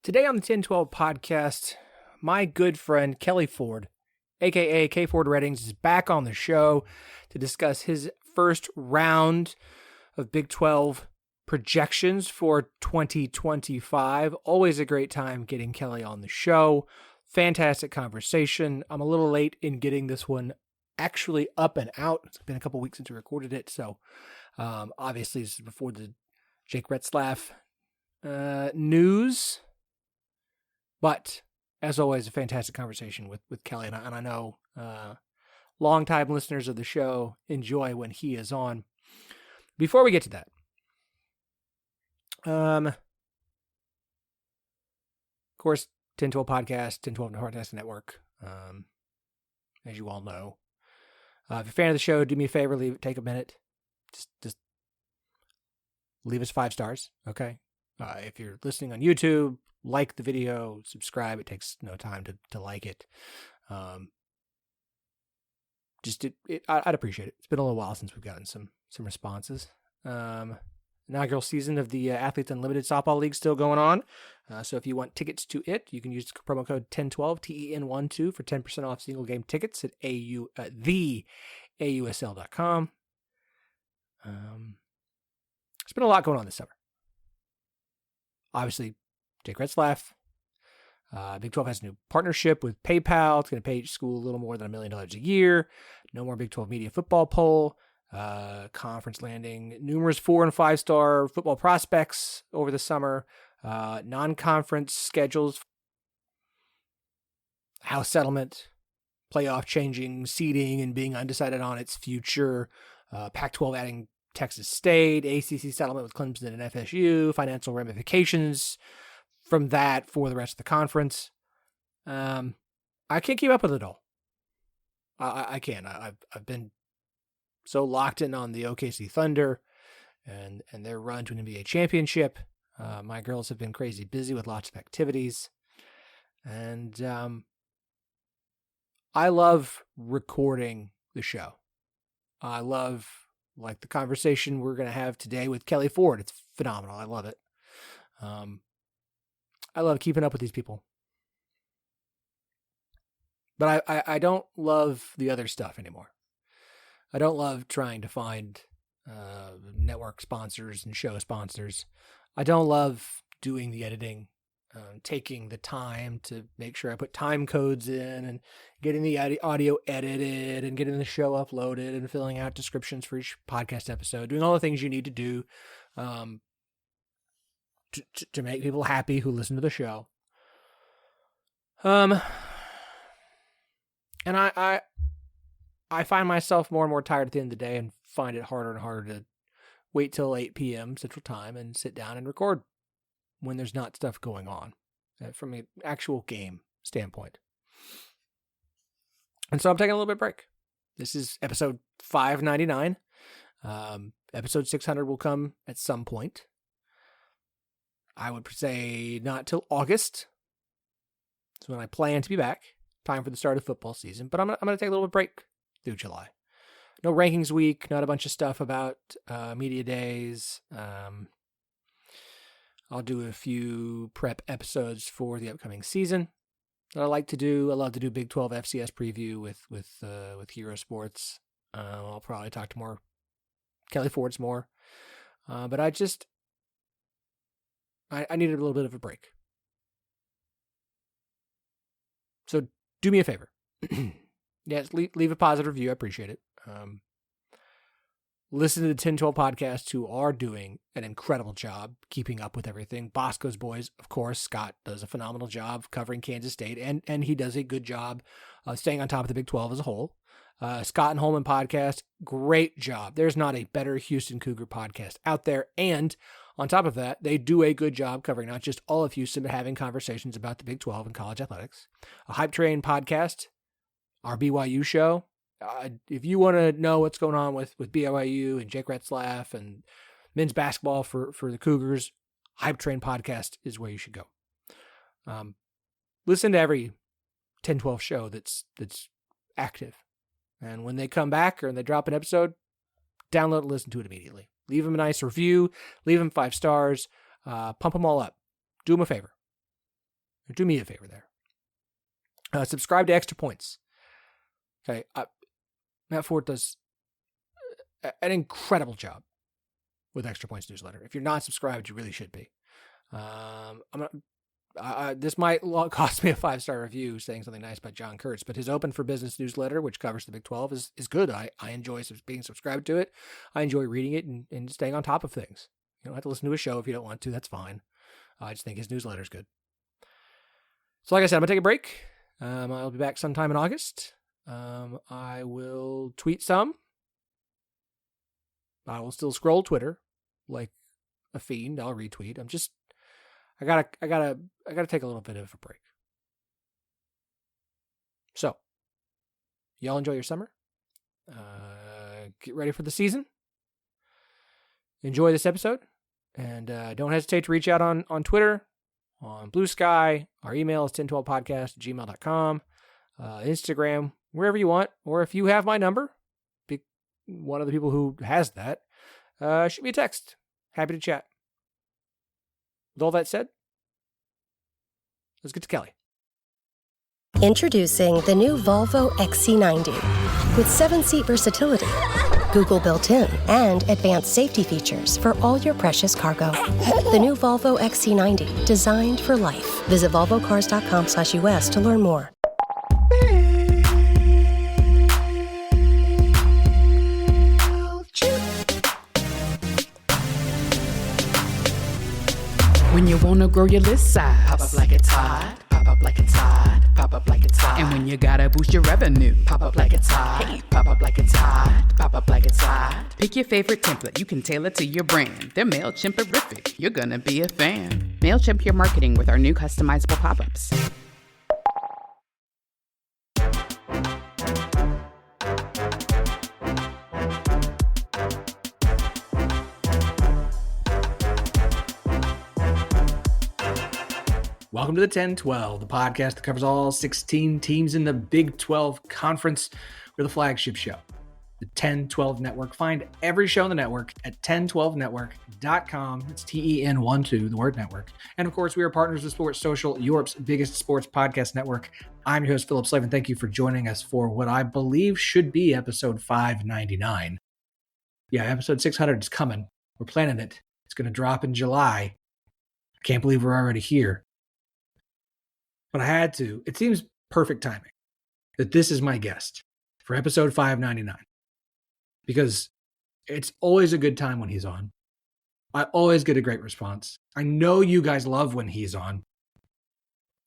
Today on the 1012 Podcast, my good friend Kelley Ford, a.k.a. KFordRatings, is back on the show to discuss his first round of Big 12 projections for 2025. Always a great time getting Kelley on the show. Fantastic conversation. I'm a little late in getting this one actually up and out. It's been a couple weeks since we recorded it, so obviously this is before the Jake Retzlaff news. But, as always, a fantastic conversation with Kelley, and I know longtime listeners of the show enjoy when he is on. Before we get to that, of course, 1012 Podcast, 1012 Podcast Network, as you all know. If you're a fan of the show, do me a favor, take a minute. Just leave us 5 stars, okay? If you're listening on YouTube, like the video, subscribe. It takes no time to like it. I'd appreciate it. It's been a little while since we've gotten some responses. Inaugural season of the Athletes Unlimited Softball League still going on. So if you want tickets to it, you can use the promo code 1012 TEN12 for 10% off single game tickets at theausl.com. There's been a lot going on this summer. Obviously, Jake Retzlaff. Big 12 has a new partnership with PayPal. It's going to pay each school a little more than $1 million a year. No more Big 12 media football poll. Conference landing. Numerous 4- and 5-star football prospects over the summer. Non-conference schedules. House settlement. Playoff changing. Seeding and being undecided on its future. Pac-12 adding Texas State. ACC settlement with Clemson and FSU. Financial ramifications from that for the rest of the conference. I can't keep up with it all. I can't. I've been so locked in on the OKC Thunder and their run to an NBA championship. My girls have been crazy busy with lots of activities. And I love recording the show. I love the conversation we're going to have today with Kelley Ford. It's phenomenal. I love it. I love keeping up with these people. But I don't love the other stuff anymore. I don't love trying to find network sponsors and show sponsors. I don't love doing the editing, taking the time to make sure I put time codes in and getting the audio edited and getting the show uploaded and filling out descriptions for each podcast episode, doing all the things you need to do to make people happy who listen to the show. And I find myself more and more tired at the end of the day and find it harder and harder to wait till 8 p.m. Central Time and sit down and record when there's not stuff going on from an actual game standpoint. And so I'm taking a little bit of break. This is episode 599. Episode 600 will come at some point. I would say not till August. That's when I plan to be back. Time for the start of football season. But I'm going to take a little bit of break through July. No rankings week. Not a bunch of stuff about media days. I'll do a few prep episodes for the upcoming season that I like to do. I love to do Big 12 FCS preview with Hero Sports. I'll probably talk to more Kelley Fords more. But I needed a little bit of a break. So do me a favor. Yes, leave a positive review. I appreciate it. Listen to the 1012 Podcast, who are doing an incredible job keeping up with everything. Bosco's boys, of course. Scott does a phenomenal job covering Kansas State, and he does a good job staying on top of the Big 12 as a whole. Scott and Holman Podcast, great job. There's not a better Houston Cougar podcast out there. And on top of that, they do a good job covering not just all of Houston, but having conversations about the Big 12 and college athletics. A Hype Train podcast, our BYU show. If you want to know what's going on with BYU and Jake Retzlaff and men's basketball for the Cougars, Hype Train podcast is where you should go. Listen to every 1012 show that's active. And when they come back or they drop an episode, download and listen to it immediately. Leave them a nice review. Leave them 5 stars. Pump them all up. Do them a favor. Do me a favor there. Subscribe to Extra Points. Okay, Matt Ford does an incredible job with Extra Points newsletter. If you're not subscribed, you really should be. This might cost me a 5-star review saying something nice about John Kurtz, but his Open for Business newsletter, which covers the Big 12, is good. I enjoy being subscribed to it. I enjoy reading it and staying on top of things. You don't have to listen to a show if you don't want to. That's fine. I just think his newsletter is good. So like I said, I'm going to take a break. I'll be back sometime in August. I will tweet some. I will still scroll Twitter like a fiend. I'll retweet. I gotta take a little bit of a break. So, y'all enjoy your summer. Get ready for the season. Enjoy this episode. And don't hesitate to reach out on Twitter, on Blue Sky. Our email is ten12podcast@gmail.com. Instagram, wherever you want. Or if you have my number, be one of the people who has that, shoot me a text. Happy to chat. With all that said, let's get to Kelley. Introducing the new Volvo XC90. With 7-seat versatility, Google built-in, and advanced safety features for all your precious cargo. The new Volvo XC90, designed for life. Visit volvocars.com/US to learn more. When you wanna grow your list size, pop up like it's hot, pop up like it's hot, pop up like it's hot. And when you gotta boost your revenue, pop up like it's hot, hey, pop up like it's hot, pop up like it's hot. Pick your favorite template, you can tailor to your brand. They're MailChimp-erific, you're gonna be a fan. MailChimp your marketing with our new customizable pop-ups. Welcome to the 1012, the podcast that covers all 16 teams in the Big 12 Conference. We're the flagship show, the 1012 Network. Find every show on the network at 1012network.com. It's TEN12, the word network. And of course, we are partners with Sports Social, Europe's biggest sports podcast network. I'm your host, Philip Slavin. Thank you for joining us for what I believe should be episode 599. Yeah, episode 600 is coming. We're planning it. It's going to drop in July. I can't believe we're already here. But I had to. It seems perfect timing that this is my guest for episode 599 because it's always a good time when he's on. I always get a great response. I know you guys love when he's on.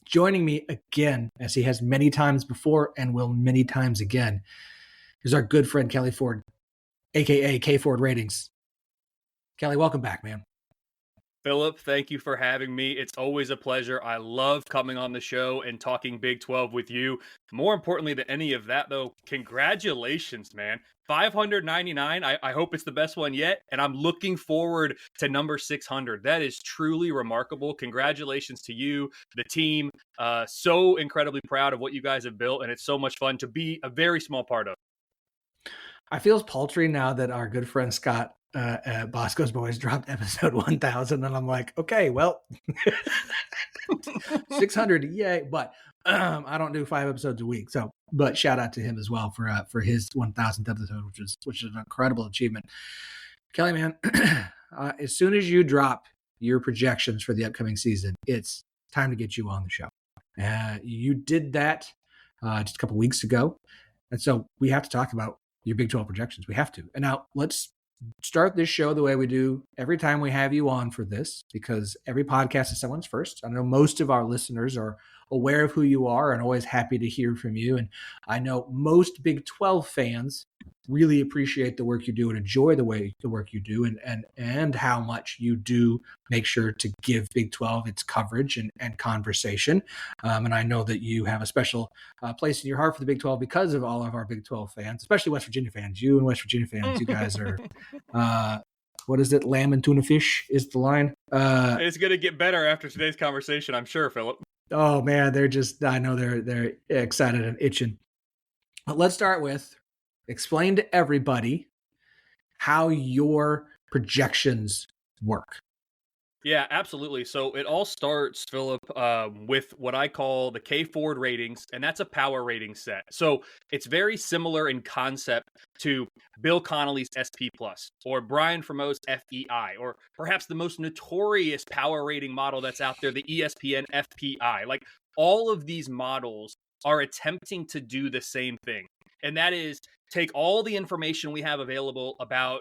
Joining me again, as he has many times before and will many times again, is our good friend Kelley Ford, a.k.a. KFordRatings. Kelley, welcome back, man. Philip, thank you for having me. It's always a pleasure. I love coming on the show and talking Big 12 with you. More importantly than any of that, though, congratulations, man. 599. I hope it's the best one yet, and I'm looking forward to number 600. That is truly remarkable. Congratulations to you, the team. So incredibly proud of what you guys have built, and it's so much fun to be a very small part of. I feel paltry now that our good friend Scott Bosco's Boys dropped episode 1000, and I'm like, okay, well, 600, yay! But I don't do 5 episodes a week, so. But shout out to him as well for his 1000th episode, which is an incredible achievement. Kelley, man, as soon as you drop your projections for the upcoming season, it's time to get you on the show. You did that just a couple weeks ago, and so we have to talk about your Big 12 projections. We have to. And now let's start this show the way we do every time we have you on for this, because every podcast is someone's first. I know most of our listeners are aware of who you are and always happy to hear from you. And I know most Big 12 fans really appreciate the work you do and enjoy the work you do and how much you do make sure to give Big 12 its coverage and conversation. And I know that you have a special place in your heart for the Big 12 because of all of our Big 12 fans, especially West Virginia fans. You and West Virginia fans, you guys are, what is it? Lamb and tuna fish is the line. It's going to get better after today's conversation, I'm sure, Philip. Oh man, I know they're excited and itching. But let's start with explain to everybody how your projections work. Yeah, absolutely. So it all starts, Philip, with what I call the KFordRatings, and that's a power rating set. So it's very similar in concept to Bill Connolly's SP Plus or Brian Fremeau's FEI, or perhaps the most notorious power rating model that's out there, the ESPN FPI. Like all of these models are attempting to do the same thing, and that is take all the information we have available about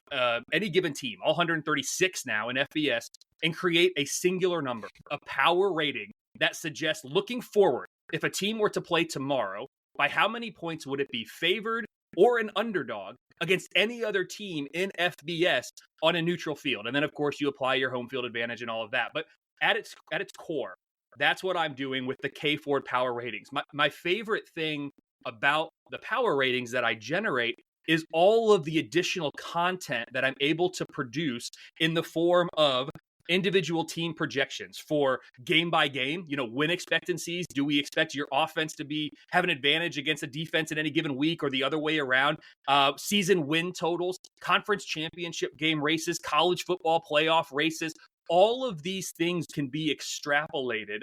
any given team, all 136 now in FBS, and create a singular number, a power rating that suggests looking forward, if a team were to play tomorrow, by how many points would it be favored or an underdog against any other team in FBS on a neutral field. And then, of course, you apply your home field advantage and all of that. But at its core, that's what I'm doing with the KFord power ratings. My favorite thing about the power ratings that I generate is all of the additional content that I'm able to produce in the form of individual team projections for game by game, win expectancies. Do we expect your offense to have an advantage against a defense in any given week or the other way around? Season win totals, conference championship game races, college football playoff races. All of these things can be extrapolated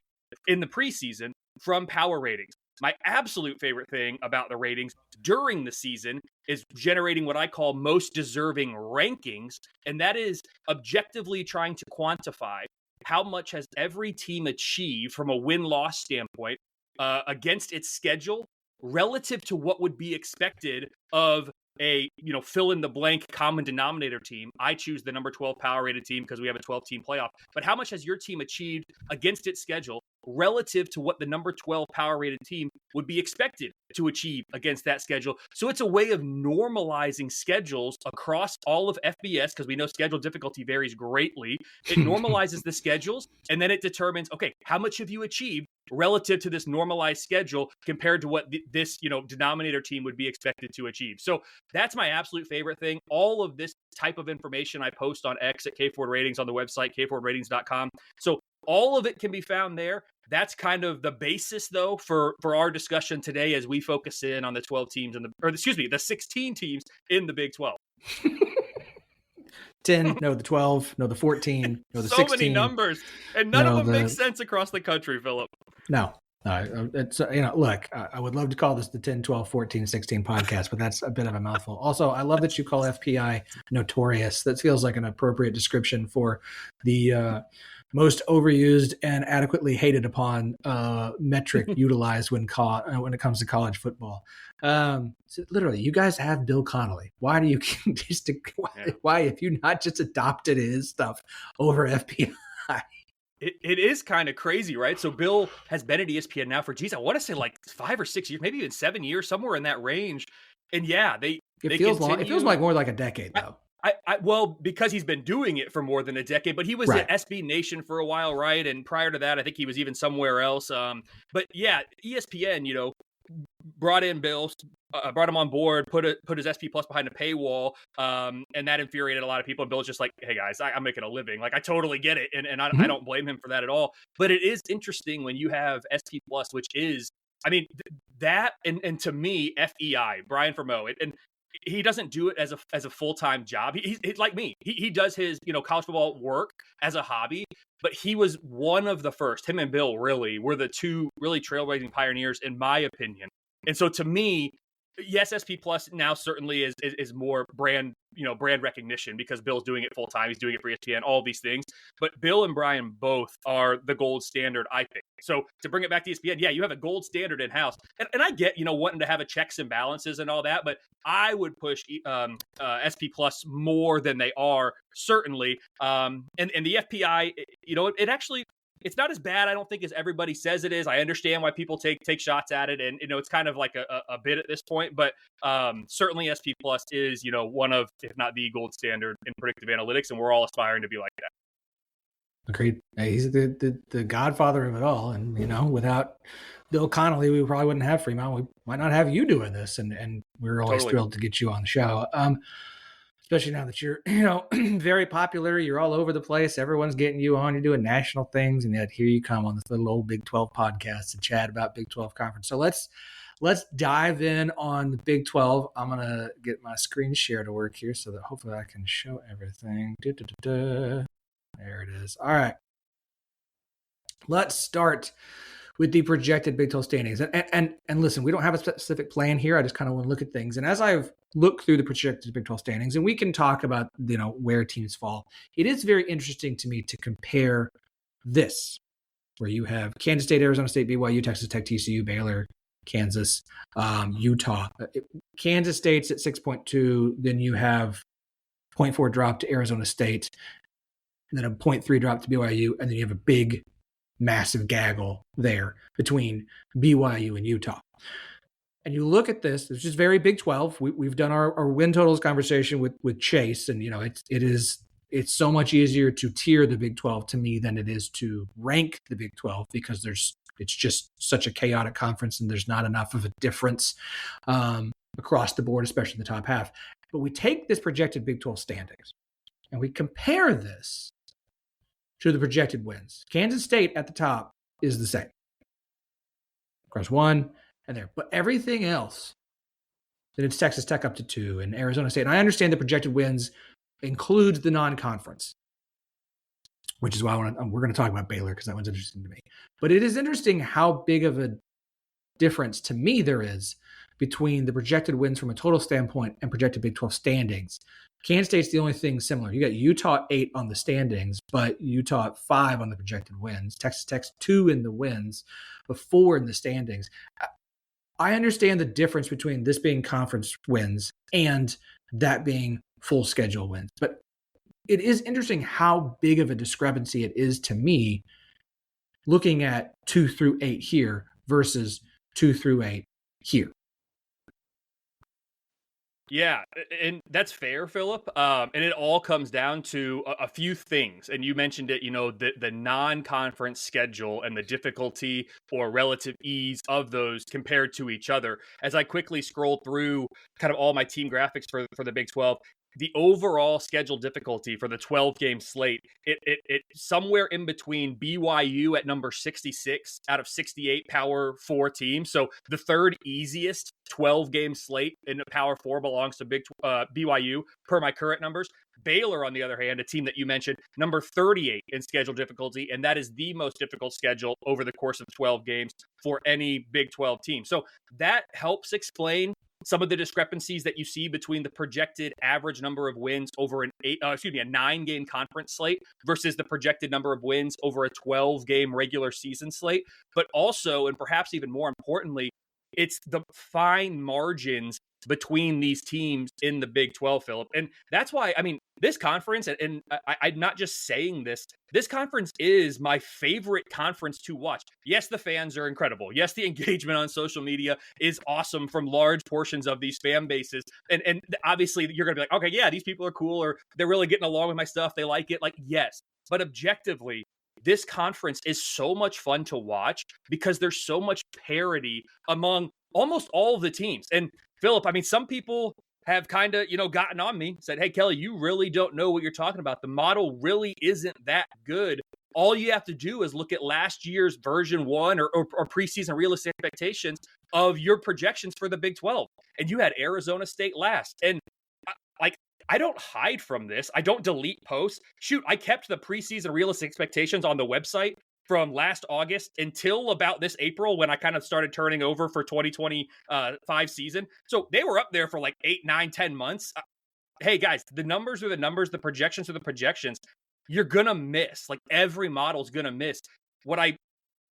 in the preseason from power ratings. My absolute favorite thing about the ratings during the season is generating what I call most deserving rankings. And that is objectively trying to quantify how much has every team achieved from a win-loss standpoint against its schedule relative to what would be expected of a fill in the blank common denominator team. I choose the number 12 power rated team because we have a 12 team playoff. But how much has your team achieved against its schedule relative to what the number 12 power rated team would be expected to achieve against that schedule? So it's a way of normalizing schedules across all of FBS, because we know schedule difficulty varies greatly. It normalizes the schedules, and then it determines, okay, how much have you achieved relative to this normalized schedule compared to what this denominator team would be expected to achieve. So that's my absolute favorite thing. All of this type of information I post on X at KFordRatings, on the website KFordRatings.com. So all of it can be found there. That's kind of the basis, though, for our discussion today as we focus in on the 12 teams the 16 teams in the Big 12. 10, no, the 12, no, the 14, no, the 16. So many numbers, and none of them make sense across the country, Philip. No, it's, look, I would love to call this the 10, 12, 14, 16 podcast, but that's a bit of a mouthful. Also, I love that you call FPI notorious. That feels like an appropriate description for the most overused and adequately hated upon metric utilized when it comes to college football. So literally, you guys have Bill Connolly. Why do you why have you not just adopted his stuff over FPI? It is kind of crazy, right? So Bill has been at ESPN now for, I want to say like 5 or 6 years, maybe even 7 years, somewhere in that range. And yeah, it feels long. It feels like more like a decade, though. Well, because he's been doing it for more than a decade, but he was right. at SB Nation for a while, right? And prior to that, I think he was even somewhere else. But yeah, ESPN, brought in Bill, brought him on board, put his SP Plus behind a paywall, and that infuriated a lot of people. And Bill's just like, hey guys, I'm making a living. Like, I totally get it, and I don't blame him for that at all. But it is interesting when you have SP Plus, which is, that and to me, FEI, Brian Fremeau, and he doesn't do it as a full-time job. He's like me. He does his, college football work as a hobby, but he was one of the first. Him and Bill really were the two really trailblazing pioneers, in my opinion. And so to me, yes, SP Plus now certainly is more brand recognition because Bill's doing it full time. He's doing it for ESPN, all these things. But Bill and Brian both are the gold standard, I think. So to bring it back to ESPN, yeah, you have a gold standard in house, and I get wanting to have a checks and balances and all that, but I would push SP Plus more than they are, certainly. And the FPI, it actually. It's not as bad, I don't think, as everybody says it is. I understand why people take shots at it, and it's kind of like a bit at this point. But certainly, SP Plus is one of, if not the gold standard in predictive analytics, and we're all aspiring to be like that. Agreed. He's the godfather of it all, and without Bill Connolly, we probably wouldn't have Fremont. We might not have you doing this, and we're always thrilled to get you on the show. Especially now that you're, very popular, you're all over the place. Everyone's getting you on. You're doing national things, and yet here you come on this little old Big 12 podcast to chat about Big 12 conference. So let's dive in on the Big 12. I'm gonna get my screen share to work here so that hopefully I can show everything. There it is. All right. Let's start with the projected Big 12 standings. And listen, we don't have a specific plan here. I just kind of want to look at things. And as I've looked through the projected Big 12 standings, and we can talk about, where teams fall, it is very interesting to me to compare this, where you have Kansas State, Arizona State, BYU, Texas Tech, TCU, Baylor, Kansas, Utah. Kansas State's at 6.2. Then you have 0.4 drop to Arizona State, and then a 0.3 drop to BYU. And then you have a big, massive gaggle there between BYU and Utah. And you look at this, it's just very Big 12. We've done our win totals conversation with Chase, and it's so much easier to tier the Big 12 to me than it is to rank the Big 12, because it's just such a chaotic conference and there's not enough of a difference across the board, especially in the top half. But we take this projected Big 12 standings and we compare this to the projected wins. Kansas State at the top is the same across 1 and there, but everything else, then it's Texas Tech up to 2 and Arizona State. And I understand the projected wins includes the non-conference, which is why we're going to talk about Baylor, because that one's interesting to me. But it is interesting how big of a difference to me there is between the projected wins from a total standpoint and projected Big 12 standings. Kansas State's the only thing similar. You got Utah at 8 on the standings, but Utah at 5 on the projected wins. Texas Tech's 2 in the wins, but 4 in the standings. I understand the difference between this being conference wins and that being full schedule wins, but it is interesting how big of a discrepancy it is to me looking at 2 through 8 here versus 2 through 8 here. Yeah, and that's fair, Philip. And it all comes down to a few things. And you mentioned it, the non-conference schedule and the difficulty or relative ease of those compared to each other. As I quickly scroll through kind of all my team graphics for the Big 12, the overall schedule difficulty for the 12-game slate, it somewhere in between BYU at number 66 out of 68 Power 4 teams. So the third easiest 12-game slate in the Power 4 belongs to BYU per my current numbers. Baylor, on the other hand, a team that you mentioned, number 38 in schedule difficulty, and that is the most difficult schedule over the course of 12 games for any Big 12 team. So that helps explain some of the discrepancies that you see between the projected average number of wins over a 9-game conference slate versus the projected number of wins over a 12-game regular season slate. But also, and perhaps even more importantly, it's the fine margins between these teams in the Big 12, Philip. And that's why, this conference, and I'm not just saying this conference is my favorite conference to watch. Yes, the fans are incredible. Yes, the engagement on social media is awesome from large portions of these fan bases. And obviously you're going to be like, okay, yeah, these people are cool, or they're really getting along with my stuff. They like it. Like, yes. But objectively, this conference is so much fun to watch because there's so much parity among almost all of the teams. And Philip, some people have kind of, gotten on me, said, hey, Kelley, you really don't know what you're talking about. The model really isn't that good. All you have to do is look at last year's version 1 or preseason realistic expectations of your projections for the Big 12. And you had Arizona State last. And I don't hide from this. I don't delete posts. Shoot, I kept the preseason realistic expectations on the website from last August until about this April when I kind of started turning over for 2025 season. So they were up there for like 8, 9, 10 months. Hey guys, the numbers are the numbers. The projections are the projections. You're going to miss. Like every model's going to miss. What I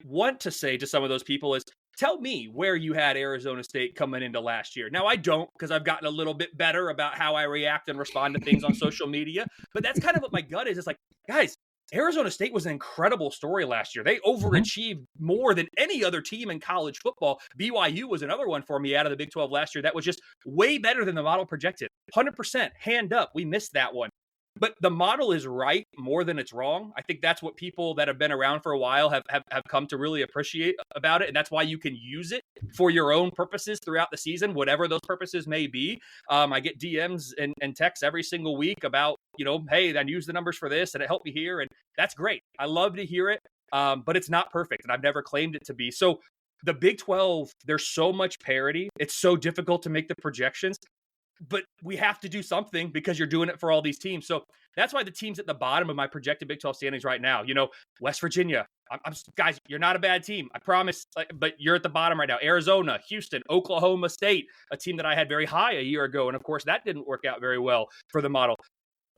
want to say to some of those people is, tell me where you had Arizona State coming into last year. Now, I don't, because I've gotten a little bit better about how I react and respond to things on social media. But that's kind of what my gut is. It's like, guys, Arizona State was an incredible story last year. They overachieved more than any other team in college football. BYU was another one for me out of the Big 12 last year that was just way better than the model projected. 100%, hand up, we missed that one. But the model is right more than it's wrong. I think that's what people that have been around for a while have come to really appreciate about it. And that's why you can use it for your own purposes throughout the season, whatever those purposes may be. I get DMs and texts every single week about, hey, I used the numbers for this and it helped me here. And that's great. I love to hear it, but it's not perfect. And I've never claimed it to be. So the Big 12, there's so much parity. It's so difficult to make the projections. but we have to do something because you're doing it for all these teams. So that's why the teams at the bottom of my projected Big 12 standings right now, West Virginia, guys, you're not a bad team, I promise, but you're at the bottom right now. Arizona, Houston, Oklahoma State, a team that I had very high a year ago. And of course, that didn't work out very well for the model.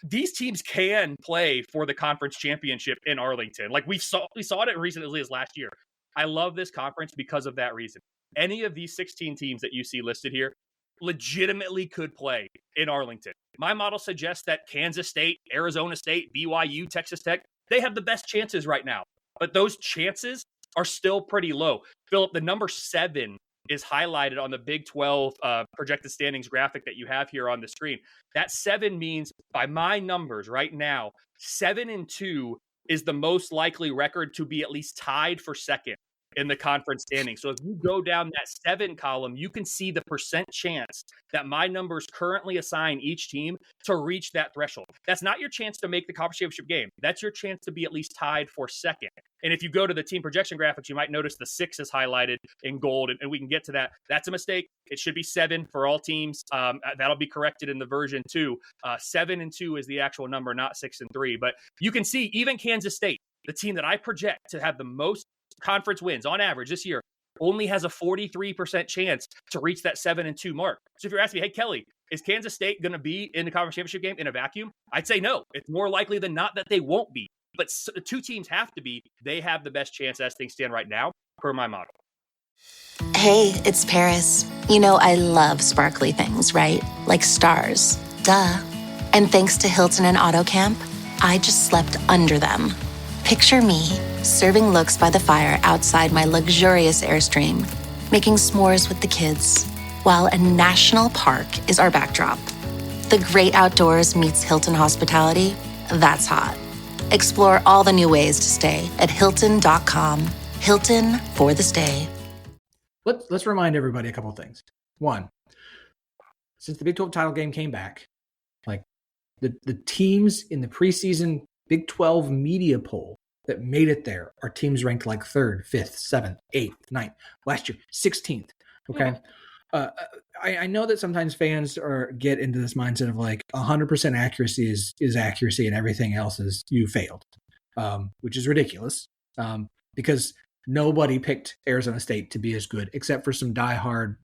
These teams can play for the conference championship in Arlington. Like we saw it recently as last year. I love this conference because of that reason. Any of these 16 teams that you see listed here legitimately could play in Arlington. My model suggests that Kansas State, Arizona State, BYU, Texas Tech, they have the best chances right now. But those chances are still pretty low. Philip, the number 7 is highlighted on the Big 12 projected standings graphic that you have here on the screen. That 7 means, by my numbers right now, 7-2 is the most likely record to be at least tied for second in the conference standings. So if you go down that 7 column, you can see the percent chance that my numbers currently assign each team to reach that threshold. That's not your chance to make the conference championship game. That's your chance to be at least tied for second. And if you go to the team projection graphics, you might notice the 6 is highlighted in gold, and we can get to that. That's a mistake. It should be 7 for all teams. That'll be corrected in the version 2. 7-2 is the actual number, not 6-3. But you can see even Kansas State, the team that I project to have the most conference wins on average this year, only has a 43% chance to reach that 7-2 mark. So if you're asking me, hey, Kelley, is Kansas State going to be in the conference championship game in a vacuum? I'd say no. It's more likely than not that they won't be. But 2 teams have to be. They have the best chance as things stand right now, per my model. Hey, it's Paris. I love sparkly things, right? Like stars. Duh. And thanks to Hilton and AutoCamp, I just slept under them. Picture me, serving looks by the fire outside my luxurious Airstream, making s'mores with the kids, while a national park is our backdrop. The great outdoors meets Hilton hospitality. That's hot. Explore all the new ways to stay at Hilton.com. Hilton for the stay. Let's remind everybody a couple of things. One, since the Big 12 title game came back, like the teams in the preseason Big 12 media poll that made it there are teams ranked like 3rd, 5th, 7th, 8th, 9th. Last year, 16th. Okay. Yeah. I know that sometimes fans get into this mindset of like 100% accuracy is accuracy and everything else is you failed, which is ridiculous because nobody picked Arizona State to be as good except for some diehard,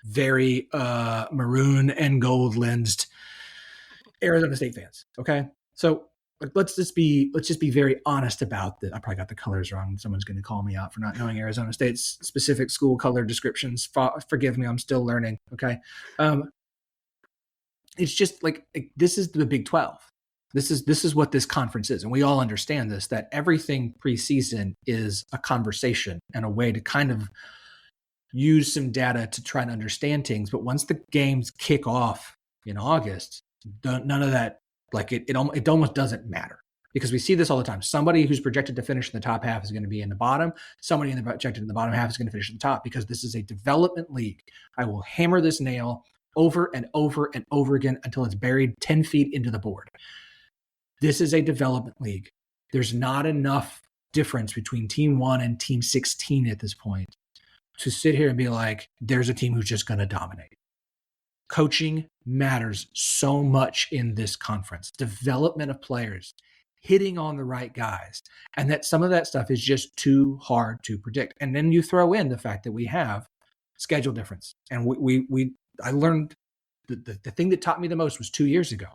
very maroon and gold lensed Arizona State fans. Okay. So let's just be very honest about that. I probably got the colors wrong. Someone's going to call me out for not knowing Arizona State's specific school color descriptions. Forgive me. I'm still learning. Okay. It's just like this is the Big 12. This is what this conference is. And we all understand this, that everything preseason is a conversation and a way to kind of use some data to try and understand things. But once the games kick off in August, none of that, like it almost doesn't matter because we see this all the time. Somebody who's projected to finish in the top half is going to be in the bottom. Somebody projected in the bottom half is going to finish at the top because this is a development league. I will hammer this nail over and over and over again until it's buried 10 feet into the board. This is a development league. There's not enough difference between team 1 and team 16 at this point to sit here and be like, there's a team who's just going to dominate. Coaching matters so much in this conference. Development of players, hitting on the right guys, and that some of that stuff is just too hard to predict. And then you throw in the fact that we have schedule difference. And I learned the thing that taught me the most was 2 years ago.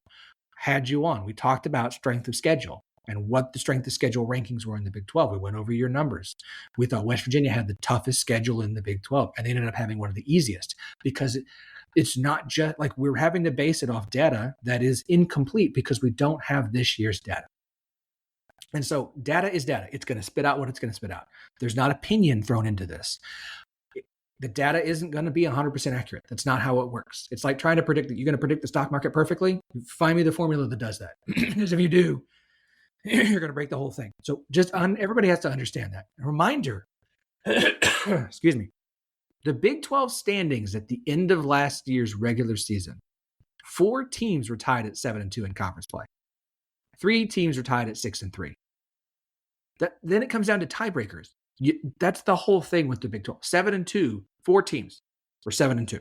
Had you on, we talked about strength of schedule and what the strength of schedule rankings were in the Big 12. We went over your numbers. We thought West Virginia had the toughest schedule in the Big 12, and they ended up having one of the easiest because it's not just like we're having to base it off data that is incomplete because we don't have this year's data. And so data is data. It's going to spit out what it's going to spit out. There's not opinion thrown into this. The data isn't going to be 100% accurate. That's not how it works. It's like trying to predict that you're going to predict the stock market perfectly. Find me the formula that does that. Because if you do, you're going to break the whole thing. So everybody has to understand that. A reminder, excuse me, the Big 12 standings at the end of last year's regular season, 4 teams were tied at 7-2 in conference play. 3 teams were tied at 6-3. Then it comes down to tiebreakers. That's the whole thing with the Big 12. 7-2, 4 teams were 7-2.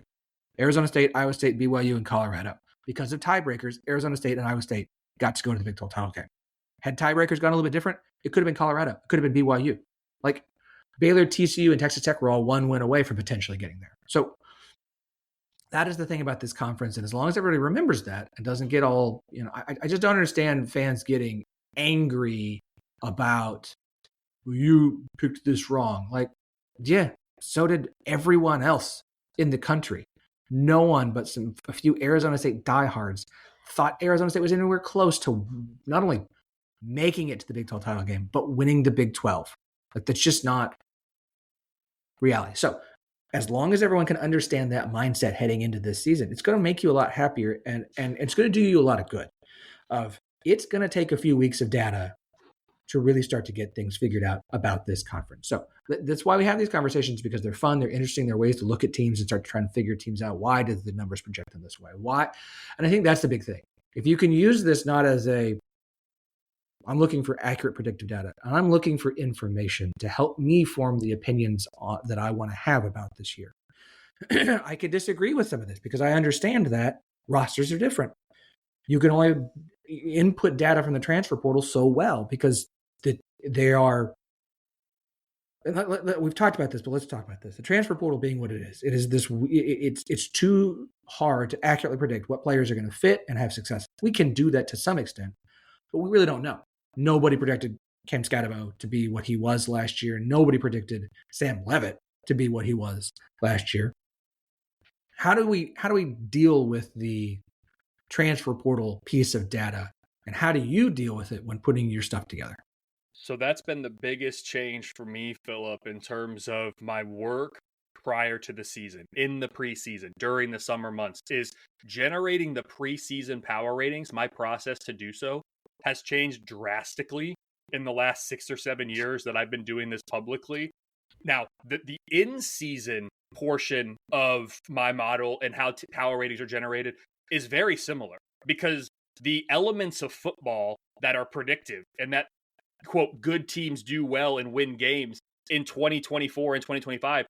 Arizona State, Iowa State, BYU, and Colorado. Because of tiebreakers, Arizona State and Iowa State got to go to the Big 12 title game. Had tiebreakers gone a little bit different, it could have been Colorado. It could have been BYU. Like Baylor, TCU, and Texas Tech were all one win away from potentially getting there. So that is the thing about this conference. And as long as everybody remembers that and doesn't get all, I just don't understand fans getting angry about, well, you picked this wrong. Like, yeah, so did everyone else in the country. No one but a few Arizona State diehards thought Arizona State was anywhere close to not only making it to the Big 12 title game, but winning the Big 12. Like, that's just not reality. So as long as everyone can understand that mindset heading into this season, it's going to make you a lot happier, and it's going to do you a lot of good. It's going to take a few weeks of data to really start to get things figured out about this conference. So that's why we have these conversations, because they're fun, they're interesting, they're ways to look at teams and start trying to figure teams out. Why did the numbers project them this way? Why? And I think that's the big thing. If you can use this not as I'm looking for accurate predictive data, and I'm looking for information to help me form the opinions that I want to have about this year. I could disagree with some of this because I understand that rosters are different. You can only input data from the transfer portal so well because they are. We've talked about this, but let's talk about this. The transfer portal being what it is. It is this. It's too hard to accurately predict what players are going to fit and have success. We can do that to some extent, but we really don't know. Nobody predicted Cam Scadabo to be what he was last year. Nobody predicted Sam Levitt to be what he was last year. How do we deal with the transfer portal piece of data, and how do you deal with it when putting your stuff together? So that's been the biggest change for me, Philip, in terms of my work prior to the season, in the preseason, during the summer months, is generating the preseason power ratings. My process to do so has changed drastically in the last 6 or 7 years that I've been doing this publicly. Now, the in-season portion of my model and how power ratings are generated is very similar, because the elements of football that are predictive and that, quote, good teams do well and win games in 2024 and 2025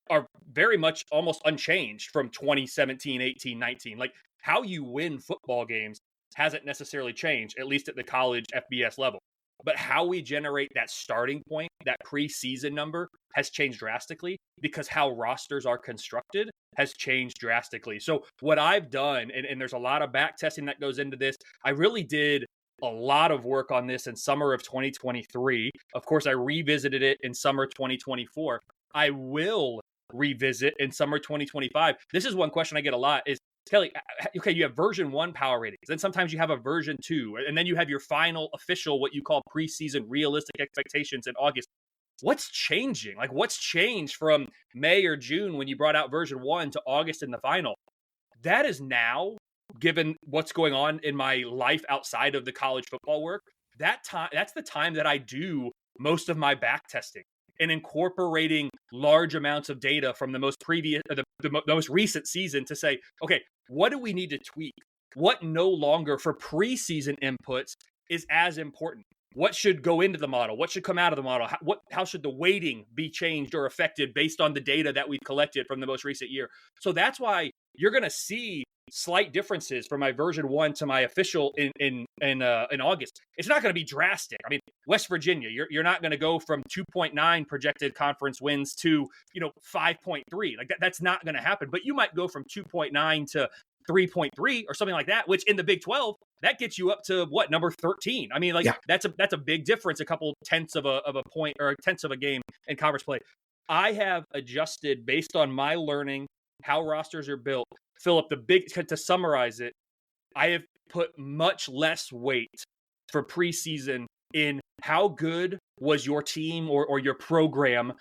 are very much almost unchanged from 2017, 18, 19. Like, how you win football games hasn't necessarily changed, at least at the college FBS level. But how we generate that starting point, that preseason number, has changed drastically because how rosters are constructed has changed drastically. So what I've done, and there's a lot of back testing that goes into this, I really did a lot of work on this in summer of 2023. Of course, I revisited it in summer 2024. I will revisit in summer 2025. This is one question I get a lot is, Kelley, okay, you have version 1 power ratings, then sometimes you have a version 2, and then you have your final official, what you call preseason realistic expectations in August. What's changing? Like, what's changed from May or June when you brought out version 1 to August in the final? That is now, given what's going on in my life outside of the college football work, that's the time that I do most of my back testing and incorporating large amounts of data from the most most recent season to say, okay, what do we need to tweak? What no longer for preseason inputs is as important? What should go into the model? What should come out of the model? How should the weighting be changed or affected based on the data that we've collected from the most recent year? So that's why you're going to see slight differences from my version 1 to my official in August. It's not going to be drastic. I mean, West Virginia, you're not going to go from 2.9 projected conference wins to 5.3. Like that's not going to happen. But you might go from 2.9 to 3.3 or something like that, which in the Big 12, that gets you up to what, number 13. I mean, that's a big difference, a couple tenths of a point or tenths of a game in conference play. I have adjusted based on my learning how rosters are built. Philip, to summarize it, I have put much less weight for preseason in how good was your team or your program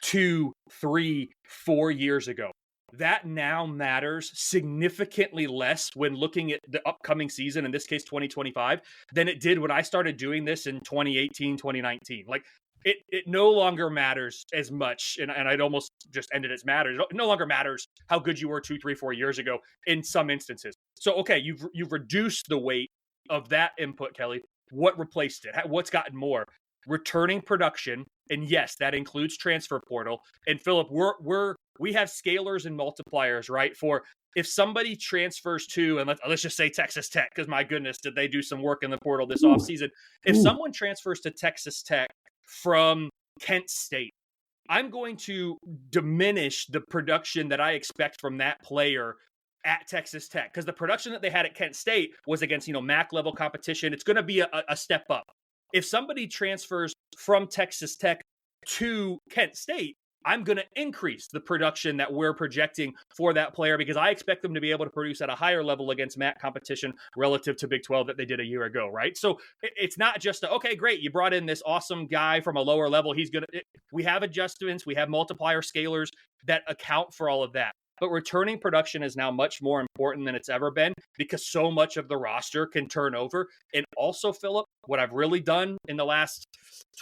2, 3, 4 years ago. That now matters significantly less when looking at the upcoming season, in this case 2025, than it did when I started doing this in 2018, 2019. Like, it no longer matters as much, and I'd almost just ended as matters. It no longer matters how good you were 2, 3, 4 years ago in some instances. So, okay, you've reduced the weight of that input, Kelley. What replaced it? What's gotten more? Returning production, and yes, that includes transfer portal. And Philip, we're we have scalars and multipliers, right? For if somebody transfers to, and let's just say Texas Tech, because my goodness, did they do some work in the portal this offseason? If someone transfers to Texas Tech from Kent State, I'm going to diminish the production that I expect from that player at Texas Tech, because the production that they had at Kent State was against, MAC level competition. It's going to be a step up. If somebody transfers from Texas Tech to Kent State, I'm going to increase the production that we're projecting for that player, because I expect them to be able to produce at a higher level against MAC competition relative to Big 12 that they did a year ago, right? So it's not just, okay, great, you brought in this awesome guy from a lower level. We have adjustments, we have multiplier scalars that account for all of that. But returning production is now much more important than it's ever been, because so much of the roster can turn over. And also, Philip, what I've really done in the last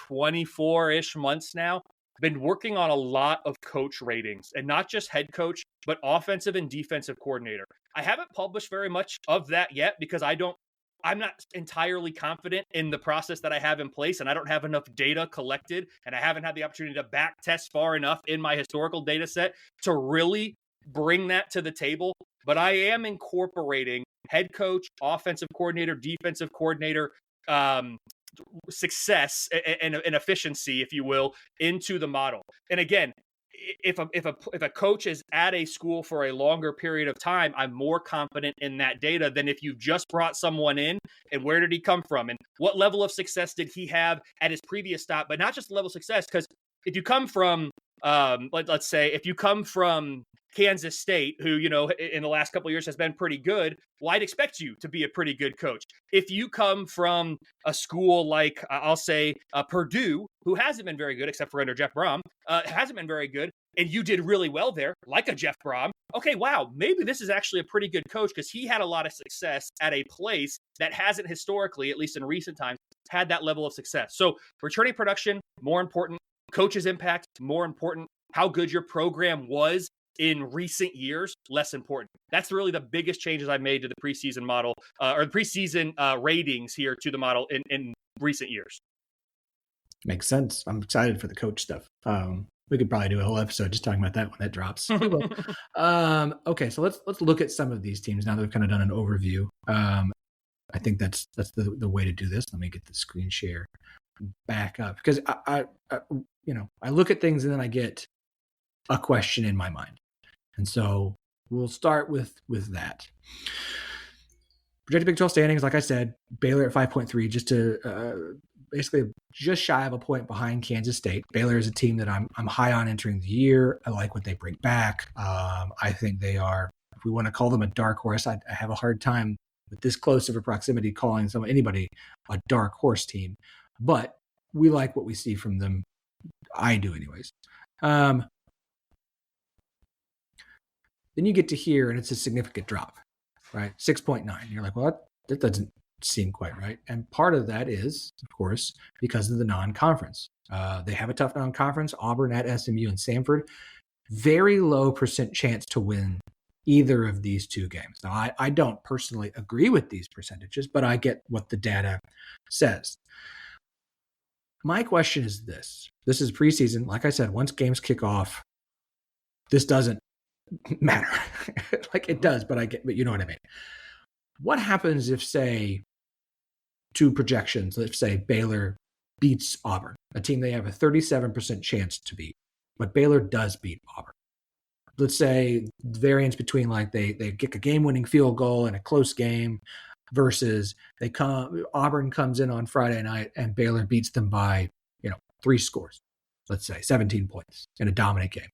24-ish months now, been working on a lot of coach ratings, and not just head coach, but offensive and defensive coordinator. I haven't published very much of that yet, because I'm not entirely confident in the process that I have in place, and I don't have enough data collected, and I haven't had the opportunity to back test far enough in my historical data set to really bring that to the table. But I am incorporating head coach, offensive coordinator, defensive coordinator, success and efficiency, if you will, into the model. And again, if a coach is at a school for a longer period of time, I'm more confident in that data than if you've just brought someone in and where did he come from and what level of success did he have at his previous stop. But not just the level of success, because if you come from let's say if you come from Kansas State, who, in the last couple of years has been pretty good, well, I'd expect you to be a pretty good coach. If you come from a school like, I'll say, Purdue, who hasn't been very good, except for under Jeff Brom, hasn't been very good, and you did really well there, like a Jeff Brom, okay, wow, maybe this is actually a pretty good coach, because he had a lot of success at a place that hasn't historically, at least in recent times, had that level of success. So returning production, more important. Coach's impact, more important. How good your program was in recent years, less important. That's really the biggest changes I've made to the preseason model, or the preseason ratings here to the model in recent years. Makes sense. I'm excited for the coach stuff. We could probably do a whole episode just talking about that when that drops. Okay, so let's look at some of these teams now that we've kind of done an overview. I think that's the way to do this. Let me get the screen share back up, because I look at things and then I get a question in my mind. And so we'll start with that. Projected Big 12 standings, like I said, Baylor at 5.3, just to basically just shy of a point behind Kansas State. Baylor is a team that I'm high on entering the year. I like what they bring back. I think they are, if we want to call them a dark horse, I have a hard time with this close of a proximity calling anybody a dark horse team. But we like what we see from them. I do anyways. Then you get to here, and it's a significant drop, right? 6.9. You're like, well, that doesn't seem quite right. And part of that is, of course, because of the non-conference. They have a tough non-conference, Auburn at SMU and Samford. Very low % chance to win either of these two games. Now, I don't personally agree with these percentages, but I get what the data says. My question is this. This is preseason. Like I said, once games kick off, this doesn't matter. Like it does, but you know what I mean. What happens if, say, two projections, let's say Baylor beats Auburn, a team they have a 37% chance to beat, but Baylor does beat Auburn. Let's say the variance between like they kick a game-winning field goal in a close game versus Auburn comes in on Friday night and Baylor beats them by 3 scores, let's say 17 points in a dominant game.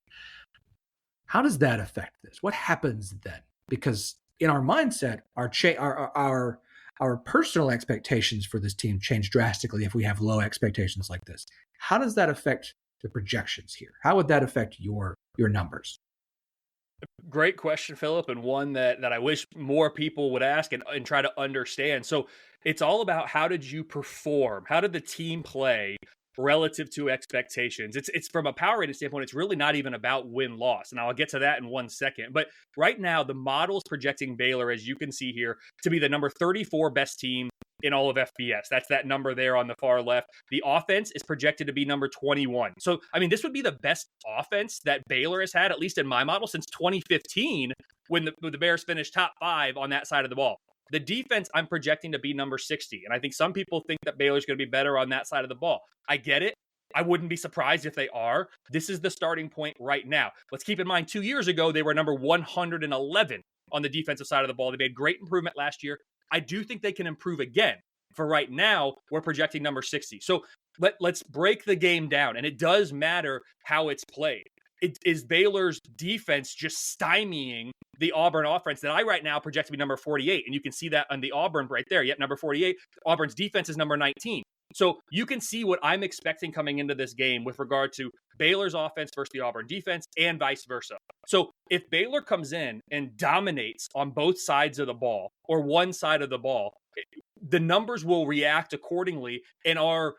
How does that affect this? What happens then? Because in our mindset, our personal expectations for this team change drastically if we have low expectations like this. How does that affect the projections here? How would that affect your numbers? Great question, Philip, and one that I wish more people would ask and try to understand. So it's all about, how did you perform? How did the team play relative to expectations? It's from a power rating standpoint, it's really not even about win-loss. And I'll get to that in 1 second. But right now, the model's projecting Baylor, as you can see here, to be the number 34 best team in all of FBS. That's that number there on the far left. The offense is projected to be number 21. So, I mean, this would be the best offense that Baylor has had, at least in my model, since 2015 when the Bears finished top 5 on that side of the ball. The defense I'm projecting to be number 60. And I think some people think that Baylor's going to be better on that side of the ball. I get it. I wouldn't be surprised if they are. This is the starting point right now. Let's keep in mind, 2 years ago, they were number 111 on the defensive side of the ball. They made great improvement last year. I do think they can improve again. For right now, we're projecting number 60. So let's break the game down. And it does matter how it's played. Is Baylor's defense just stymieing the Auburn offense that I right now project to be number 48? And you can see that on the Auburn right there. Yep, number 48. Auburn's defense is number 19. So you can see what I'm expecting coming into this game with regard to Baylor's offense versus the Auburn defense and vice versa. So if Baylor comes in and dominates on both sides of the ball or one side of the ball, the numbers will react accordingly, and our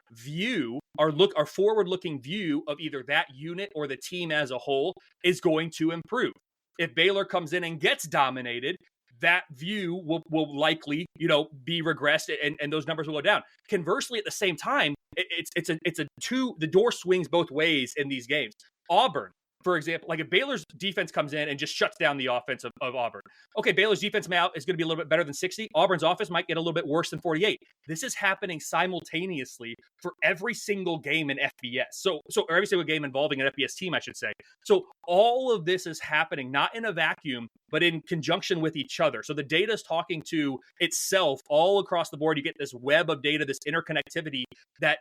forward-looking view of either that unit or the team as a whole is going to improve. If Baylor comes in and gets dominated, that view will likely, be regressed, and those numbers will go down. Conversely, at the same time, the door swings both ways in these games. Auburn, for example, like if Baylor's defense comes in and just shuts down the offense of Auburn. Okay, Baylor's defense is going to be a little bit better than 60. Auburn's offense might get a little bit worse than 48. This is happening simultaneously for every single game in FBS. Or every single game involving an FBS team, I should say. So all of this is happening not in a vacuum, but in conjunction with each other. So the data is talking to itself all across the board. You get this web of data, this interconnectivity that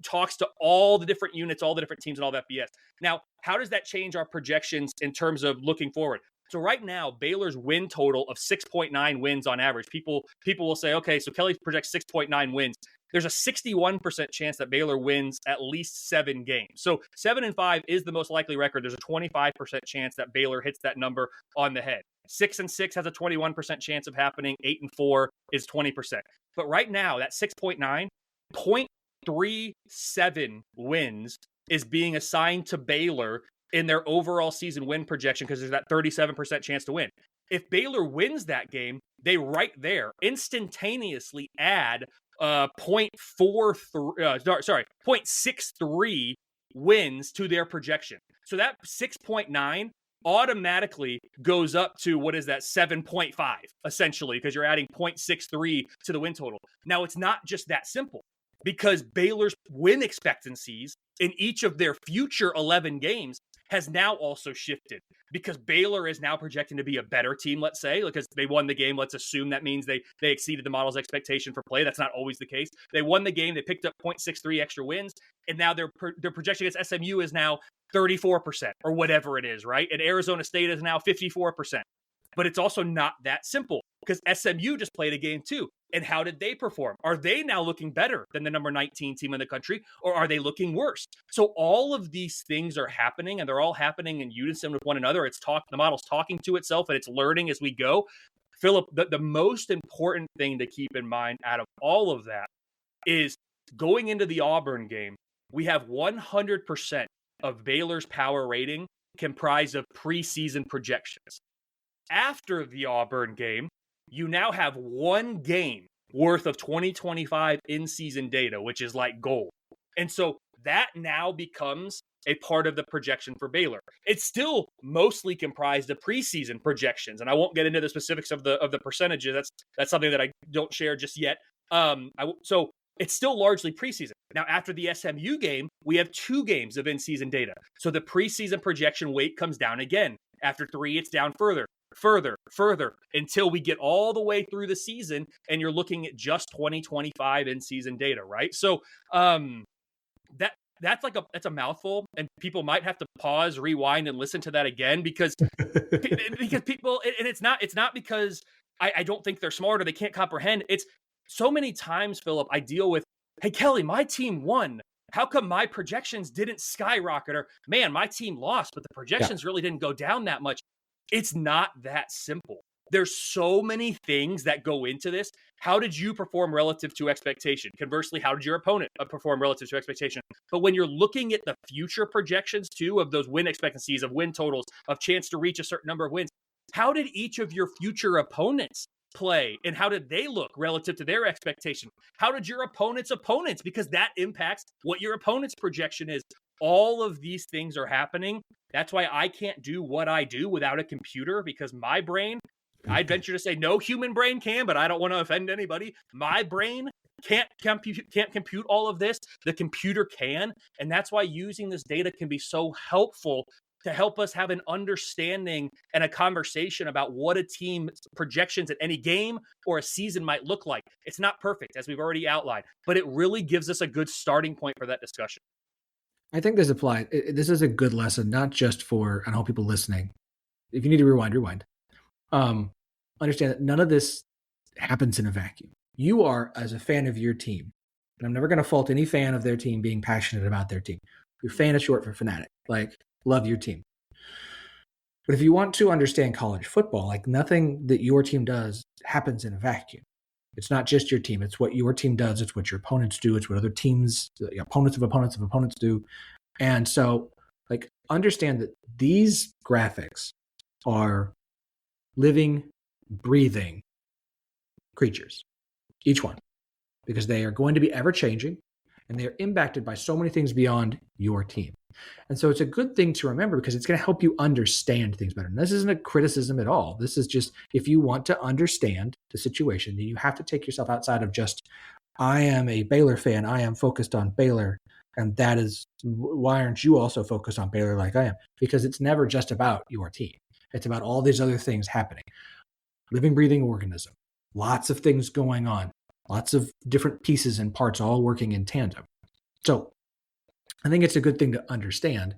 talks to all the different units, all the different teams, and all the FBS. Now, how does that change our projections in terms of looking forward? So right now, Baylor's win total of 6.9 wins on average. People will say, okay, so Kelley projects 6.9 wins. There's a 61% chance that Baylor wins at least 7 games. So 7-5 is the most likely record. There's a 25% chance that Baylor hits that number on the head. 6-6 has a 21% chance of happening. 8-4 is 20%. But right now, that 6.9, 0.37 wins is being assigned to Baylor in their overall season win projection because there's that 37% chance to win. If Baylor wins that game, they right there instantaneously add 0.63 wins to their projection. So that 6.9 automatically goes up to, what is that, 7.5, essentially, because you're adding 0.63 to the win total. Now, it's not just that simple, because Baylor's win expectancies in each of their future 11 games has now also shifted, because Baylor is now projecting to be a better team, let's say, because they won the game. Let's assume that means they exceeded the model's expectation for play. That's not always the case. They won the game. They picked up 0.63 extra wins, and now their projection against SMU is now 34% or whatever it is, right? And Arizona State is now 54%. But it's also not that simple, because SMU just played a game too. And how did they perform? Are they now looking better than the number 19 team in the country, or are they looking worse? So all of these things are happening, and they're all happening in unison with one another. The model's talking to itself, and it's learning as we go. Philip, the most important thing to keep in mind out of all of that is going into the Auburn game, we have 100% of Baylor's power rating comprised of preseason projections. After the Auburn game, you now have one game worth of 2025 in-season data, which is like gold. And so that now becomes a part of the projection for Baylor. It's still mostly comprised of preseason projections, and I won't get into the specifics of the percentages. That's something that I don't share just yet. So it's still largely preseason. Now, after the SMU game, we have 2 games of in-season data. So the preseason projection weight comes down again. After 3, it's down further, until we get all the way through the season, and you're looking at just 2025 in-season data, right? So that's a mouthful, and people might have to pause, rewind, and listen to that again, because people, and it's not because I don't think they're smart or they can't comprehend. It's so many times, Philip, I deal with, hey, Kelley, my team won. How come my projections didn't skyrocket? Or, man, my team lost, but the projections really didn't go down that much. It's not that simple. There's so many things that go into this. How did you perform relative to expectation? Conversely, how did your opponent perform relative to expectation? But when you're looking at the future projections too, of those win expectancies, of win totals, of chance to reach a certain number of wins, how did each of your future opponents play and how did they look relative to their expectation? How did your opponent's opponents, because that impacts what your opponent's projection is. All of these things are happening. That's why I can't do what I do without a computer, because my brain, I'd venture to say no human brain can, but I don't want to offend anybody. My brain can't compute all of this. The computer can. And that's why using this data can be so helpful to help us have an understanding and a conversation about what a team's projections at any game or a season might look like. It's not perfect, as we've already outlined, but it really gives us a good starting point for that discussion. I think this applies. This is a good lesson, not just for, I know people listening. If you need to rewind. Understand that none of this happens in a vacuum. You are, as a fan of your team, and I'm never going to fault any fan of their team being passionate about their team. Your fan is short for fanatic. Like, love your team. But if you want to understand college football, like nothing that your team does happens in a vacuum. It's not just your team. It's what your team does. It's what your opponents do. It's what other teams, opponents of opponents do. And so, like, understand that these graphics are living, breathing creatures, each one, because they are going to be ever changing and they are impacted by so many things beyond your team. And so it's a good thing to remember because it's going to help you understand things better. And this isn't a criticism at all. This is just, if you want to understand the situation, then you have to take yourself outside of just, I am a Baylor fan. I am focused on Baylor. And that is, why aren't you also focused on Baylor like I am? Because it's never just about your team. It's about all these other things happening. Living, breathing organism. Lots of things going on. Lots of different pieces and parts all working in tandem. So I think it's a good thing to understand,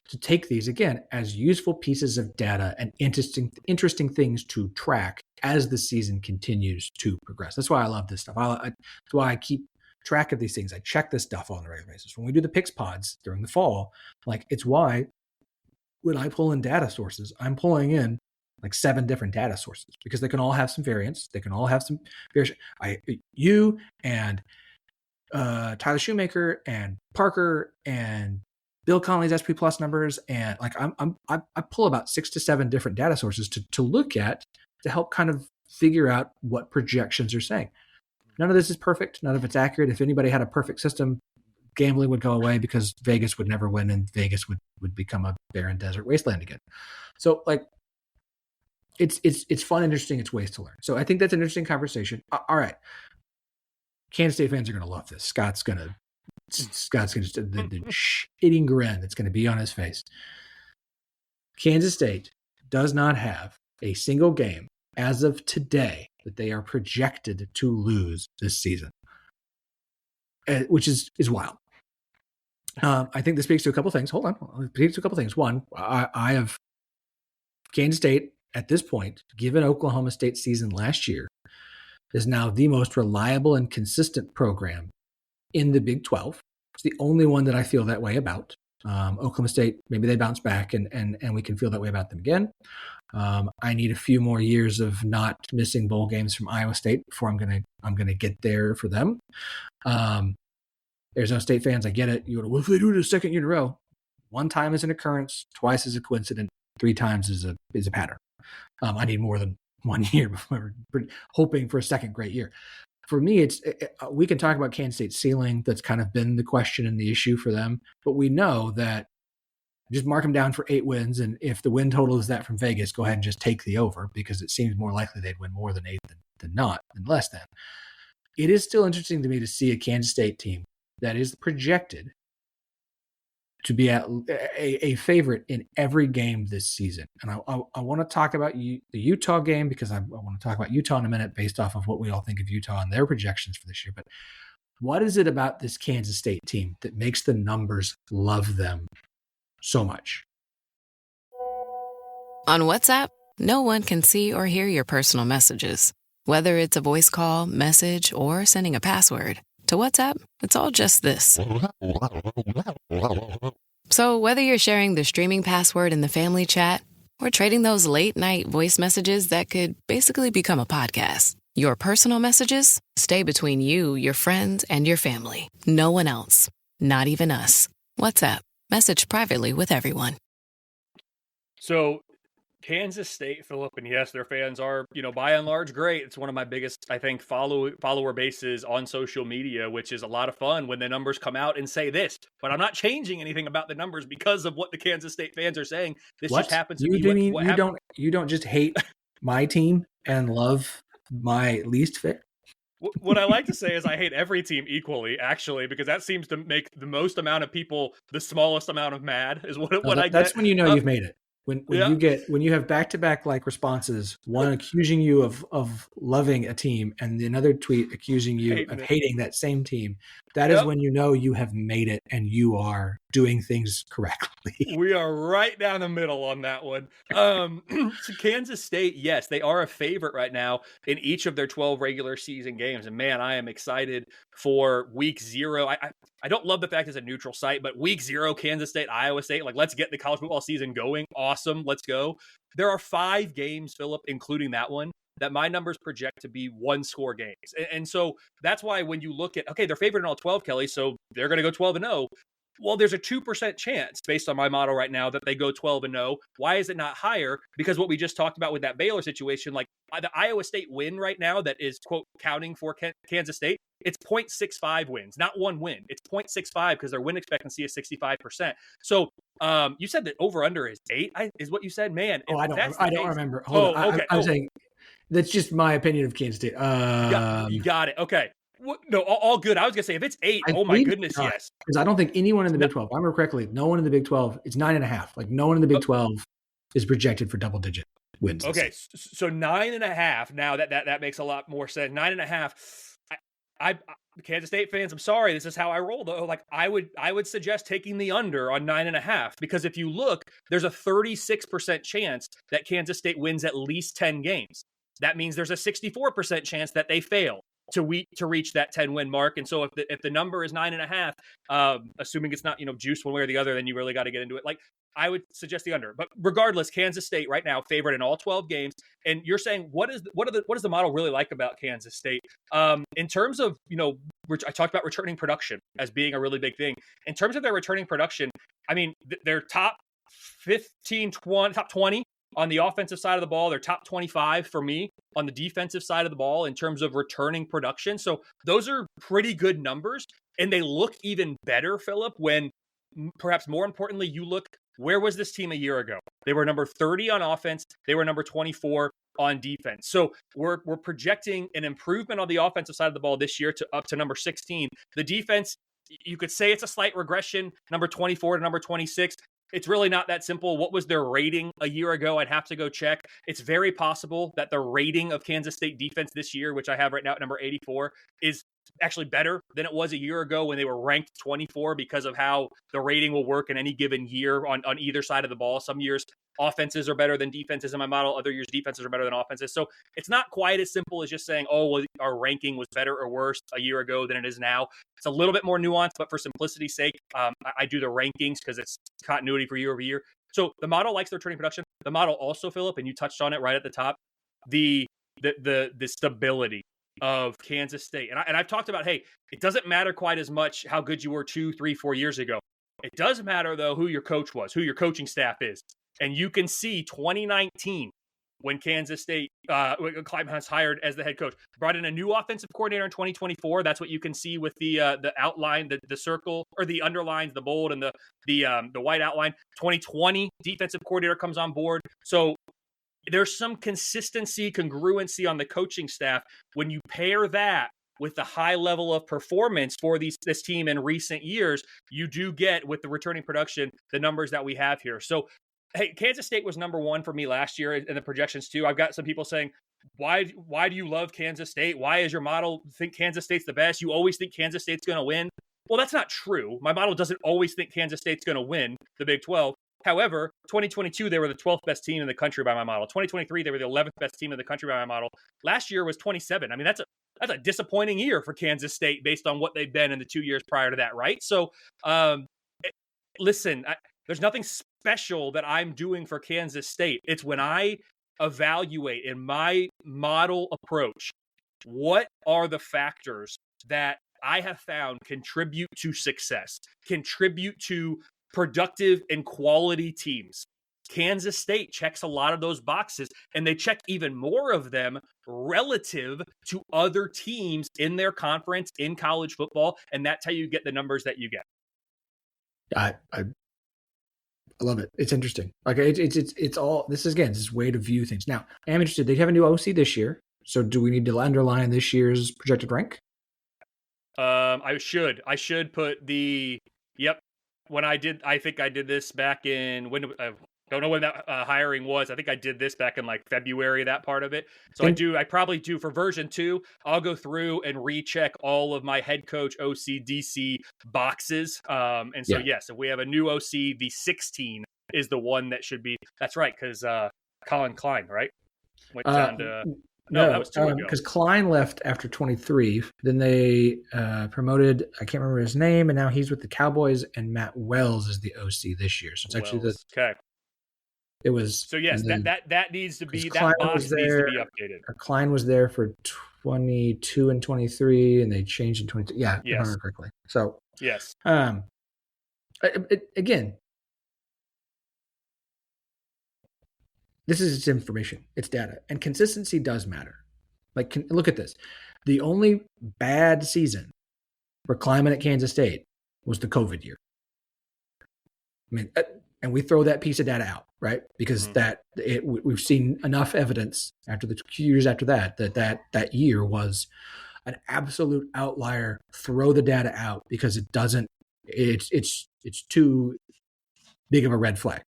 to take these, again, as useful pieces of data and interesting things to track as the season continues to progress. That's why I love this stuff. That's why I keep track of these things. I check this stuff on a regular basis. When we do the Picks pods during the fall, like, it's why when I pull in data sources, I'm pulling in like 7 different data sources because they can all have some variance. They can all have some variation. You and Tyler Shoemaker and Parker and Bill Connolly's SP Plus numbers, and like I pull about 6 to 7 different data sources to look at to help kind of figure out what projections are saying. None of this is perfect. None of it's accurate. If anybody had a perfect system, gambling would go away because Vegas would never win and Vegas would become a barren desert wasteland again. So like it's fun, interesting. It's ways to learn. So I think that's an interesting conversation. All right. Kansas State fans are going to love this. Scott's going to just the shitting grin that's going to be on his face. Kansas State does not have a single game as of today that they are projected to lose this season, which is wild. I think this speaks to a couple things. Hold on. It speaks to a couple things. One, I have Kansas State at this point, given Oklahoma State's season last year, is now the most reliable and consistent program in the Big 12. It's the only one that I feel that way about. Oklahoma State, maybe they bounce back and we can feel that way about them again. I need a few more years of not missing bowl games from Iowa State before I'm gonna get there for them. Arizona State fans, I get it. You go, well, if they do it a second year in a row, 1 time is an occurrence, twice is a coincidence, 3 times is a pattern. I need more than 1 year before we're hoping for a second great year. For me, we can talk about Kansas State's ceiling. That's kind of been the question and the issue for them. But we know that just mark them down for 8 wins. And if the win total is that from Vegas, go ahead and just take the over because it seems more likely they'd win more than 8 than less than. It is still interesting to me to see a Kansas State team that is projected to be a favorite in every game this season. And I want to talk about the Utah game because I want to talk about Utah in a minute based off of what we all think of Utah and their projections for this year. But what is it about this Kansas State team that makes the numbers love them so much? On WhatsApp, no one can see or hear your personal messages. Whether it's a voice call, message, or sending a password. To WhatsApp, it's all just this. So whether you're sharing the streaming password in the family chat or trading those late-night voice messages that could basically become a podcast, your personal messages stay between you, your friends, and your family. No one else. Not even us. WhatsApp. Message privately with everyone. So Kansas State, Philip, and yes, their fans are, by and large great. It's one of my biggest, I think, follower bases on social media, which is a lot of fun when the numbers come out and say this. But I'm not changing anything about the numbers because of what the Kansas State fans are saying. This just happens to be what you don't just hate my team and love my least fit. What I like to say is I hate every team equally, actually, because that seems to make the most amount of people the smallest amount of mad is what I get. That's when you know you've made it. When you have back-to-back like responses, one accusing you of loving a team and another tweet accusing you of hating that same team, that is when you know you have made it and you are doing things correctly. We are right down the middle on that one. So Kansas State, yes, they are a favorite right now in each of their 12 regular season games. And man, I am excited for week 0. I don't love the fact it's a neutral site, but week 0, Kansas State, Iowa State, like let's get the college football season going. Awesome. Let's go. There are 5 games, Philip, including that one, that my numbers project to be 1-score games. And so that's why when you look at, okay, they're favored in all 12, Kelley, so they're going to go 12-0. Well, there's a 2% chance based on my model right now that they go 12-0. Why is it not higher? Because what we just talked about with that Baylor situation, like the Iowa State win right now that is, quote, counting for Kansas State, it's 0.65 wins, not 1 win. It's 0.65 because their win expectancy is 65%. So you said that over-under is 8, is what you said? Man. Oh, I don't remember. Hold on. Okay. I'm saying that's just my opinion of Kansas State. You got it. Okay. No, all good. I was going to say, if it's 8, my goodness, yes. Because I don't think anyone in the Big 12, if I remember correctly, no one in the Big 12, it's 9.5. Like no one in the Big 12 is projected for double-digit wins. Okay, so 9.5. Now that makes a lot more sense. 9.5. I Kansas State fans, I'm sorry, this is how I roll though. Like I would suggest taking the under on 9.5 because if you look, there's a 36% chance that Kansas State wins at least 10 games. That means there's a 64% chance that they fail to reach that 10-win mark. And so if the number is 9.5, assuming it's not, juice one way or the other, then you really got to get into it. Like I would suggest the under. But regardless, Kansas State right now favored in all 12 games. And you're saying what is the model really like about Kansas State? In terms of, I talked about returning production as being a really big thing. In terms of their returning production, I mean, they're top 20 on the offensive side of the ball. They're top 25 for me on the defensive side of the ball in terms of returning production. So those are pretty good numbers. And they look even better, Philip, when perhaps more importantly, you look, where was this team a year ago? They were number 30 on offense. They were number 24 on defense. So we're projecting an improvement on the offensive side of the ball this year to up to number 16. The defense, you could say it's a slight regression, number 24 to number 26. It's really not that simple. What was their rating a year ago? I'd have to go check. It's very possible that the rating of Kansas State defense this year, which I have right now at number 84, is actually better than it was a year ago when they were ranked 24 because of how the rating will work in any given year on either side of the ball. Some years offenses are better than defenses in my model. Other years defenses are better than offenses. So it's not quite as simple as just saying, oh, well, our ranking was better or worse a year ago than it is now. It's a little bit more nuanced, but for simplicity's sake, I do the rankings because it's continuity for year over year. So the model likes the returning production. The model also, Philip, and you touched on it right at the top, the stability of Kansas State. And I've talked about, hey, it doesn't matter quite as much how good you were 2, 3, 4 years ago. It does matter, though, who your coach was, who your coaching staff is. And you can see 2019 when Kansas State, Clyde Hunt's hired as the head coach, brought in a new offensive coordinator in 2024. That's what you can see with the outline, the circle, or the underlines, the bold, and the white outline. 2020 defensive coordinator comes on board. So there's some consistency, congruency on the coaching staff. When you pair that with the high level of performance for this team in recent years, you do get, with the returning production, the numbers that we have here. So, hey, Kansas State was number 1 for me last year in the projections too. I've got some people saying, why do you love Kansas State? Why is your model think Kansas State's the best? You always think Kansas State's going to win. Well, that's not true. My model doesn't always think Kansas State's going to win the Big 12. However, 2022, they were the 12th best team in the country by my model. 2023, they were the 11th best team in the country by my model. Last year was 27. I mean, that's a disappointing year for Kansas State based on what they've been in the 2 years prior to that, right? So, listen, there's nothing special that I'm doing for Kansas State. It's when I evaluate in my model approach, what are the factors that I have found contribute to success, contribute to productive and quality teams. Kansas State checks a lot of those boxes, and they check even more of them relative to other teams in their conference in college football, and that's how you get the numbers that you get. I love it. It's interesting. Like it's all, this is, again, this is way to view things. Now, I'm interested. They have a new OC this year. So do we need to underline this year's projected rank? I should put I think I did this back in, when I don't know when that hiring was. I think I did this back in like February, that part of it. So I probably do for version 2. I'll go through and recheck all of my head coach OC DC boxes. And so, yes, if we have a new OC, the 16 is the one that should be, that's right. Cause Colin Klein, right? Went down to, no, that was 2 ago. Because Klein left after 23. Then they promoted, I can't remember his name, and now he's with the Cowboys, and Matt Wells is the OC this year. So it's actually okay. It was so yes, that needs to be, that box needs to be updated. Klein was there for 22 and 23, and they changed in 22. Yeah, if I remember correctly. So yes, again, this is its information, it's data, and consistency does matter. Like, look at this. The only bad season for Kleiman at Kansas State was the COVID year. I mean, and we throw that piece of data out, right? Because we've seen enough evidence after the 2 years after that year was an absolute outlier. Throw the data out because it's too big of a red flag.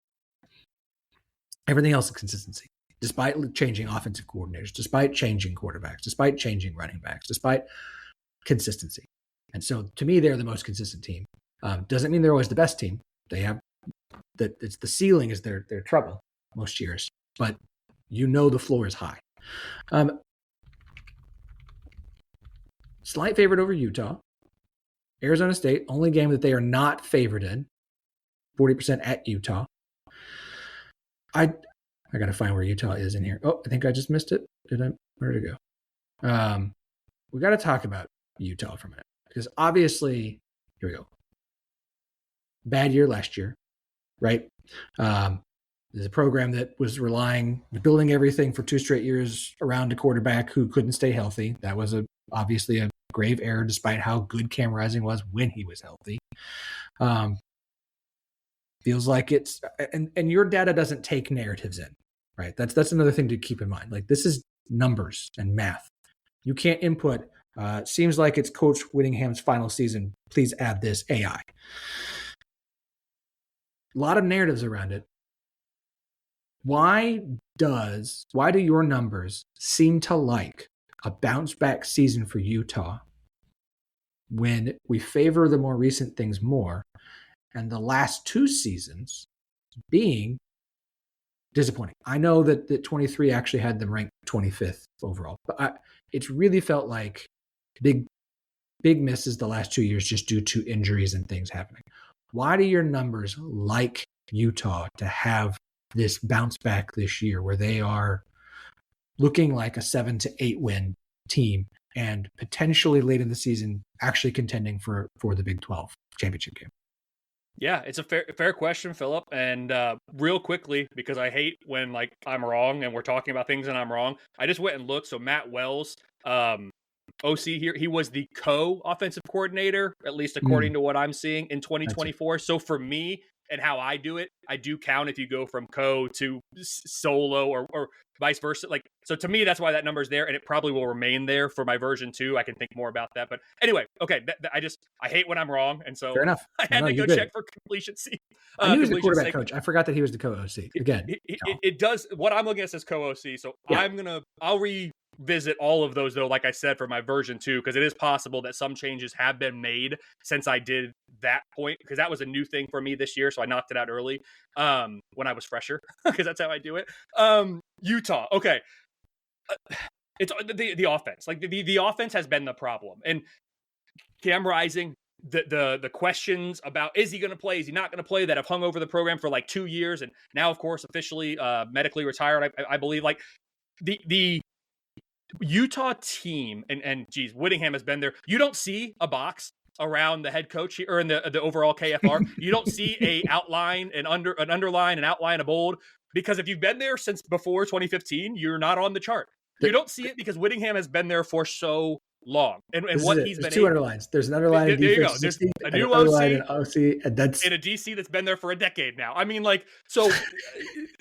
Everything else is consistency, despite changing offensive coordinators, despite changing quarterbacks, despite changing running backs, despite consistency. And so, to me, they're the most consistent team. Doesn't mean they're always the best team. They have it's the ceiling is their trouble most years, but the floor is high. Slight favorite over Utah. Arizona State, only game that they are not favored in. 40% at Utah. I got to find where Utah is in here. Oh, I think I just missed it. Where did it go? We got to talk about Utah for a minute, because obviously, here we go. Bad year last year, right? There's a program that was building everything for 2 straight years around a quarterback who couldn't stay healthy. That was obviously a grave error, despite how good Cam Rising was when he was healthy. Feels like it's, and your data doesn't take narratives in, right? That's another thing to keep in mind. Like, this is numbers and math. You can't input, seems like it's Coach Whittingham's final season. Please add this AI. A lot of narratives around it. Why do your numbers seem to like a bounce back season for Utah when we favor the more recent things more, and the last 2 seasons being disappointing? I know that 23 actually had them ranked 25th overall, but it's really felt like big misses the last 2 years just due to injuries and things happening. Why do your numbers like Utah to have this bounce back this year, where they are looking like a 7 to 8 win team and potentially late in the season actually contending for the Big 12 championship game? Yeah, it's a fair question, Philip. And real quickly, because I hate when I'm wrong and we're talking about things and I'm wrong, I just went and looked. So Matt Wells, OC here, he was the co-offensive coordinator, at least according to what I'm seeing, in 2024. So for me and how I do it, I do count if you go from co to solo or vice versa. So to me, that's why that number's there, and it probably will remain there for my version 2. I can think more about that. But anyway, okay, I hate when I'm wrong, and so fair enough. I had to go check for completion. I knew he was the quarterback coach. I forgot that he was the co-OC. Again, it does, what I'm looking at says co-OC, so yeah. I'll revisit all of those, though, like I said, for my version 2, because it is possible that some changes have been made since I did that point, because that was a new thing for me this year, so I knocked it out early when I was fresher, because that's how I do it. Utah, okay. It's the offense. The offense has been the problem, and Cam Rising, the questions about is he going to play, is he not going to play, that have hung over the program for 2 years, and now, of course, officially medically retired, I believe. The Utah team, and geez, Whittingham has been there. You don't see a box around the head coach or in the overall KFR. You don't see a outline, an underline, an outline, a bold, because if you've been there since before 2015, you're not on the chart. You don't see it because Whittingham has been there for so long. And what he's been two underlines. There's an underline in defense. There's a new OC, and that's in a DC that's been there for a decade now. I mean, like, so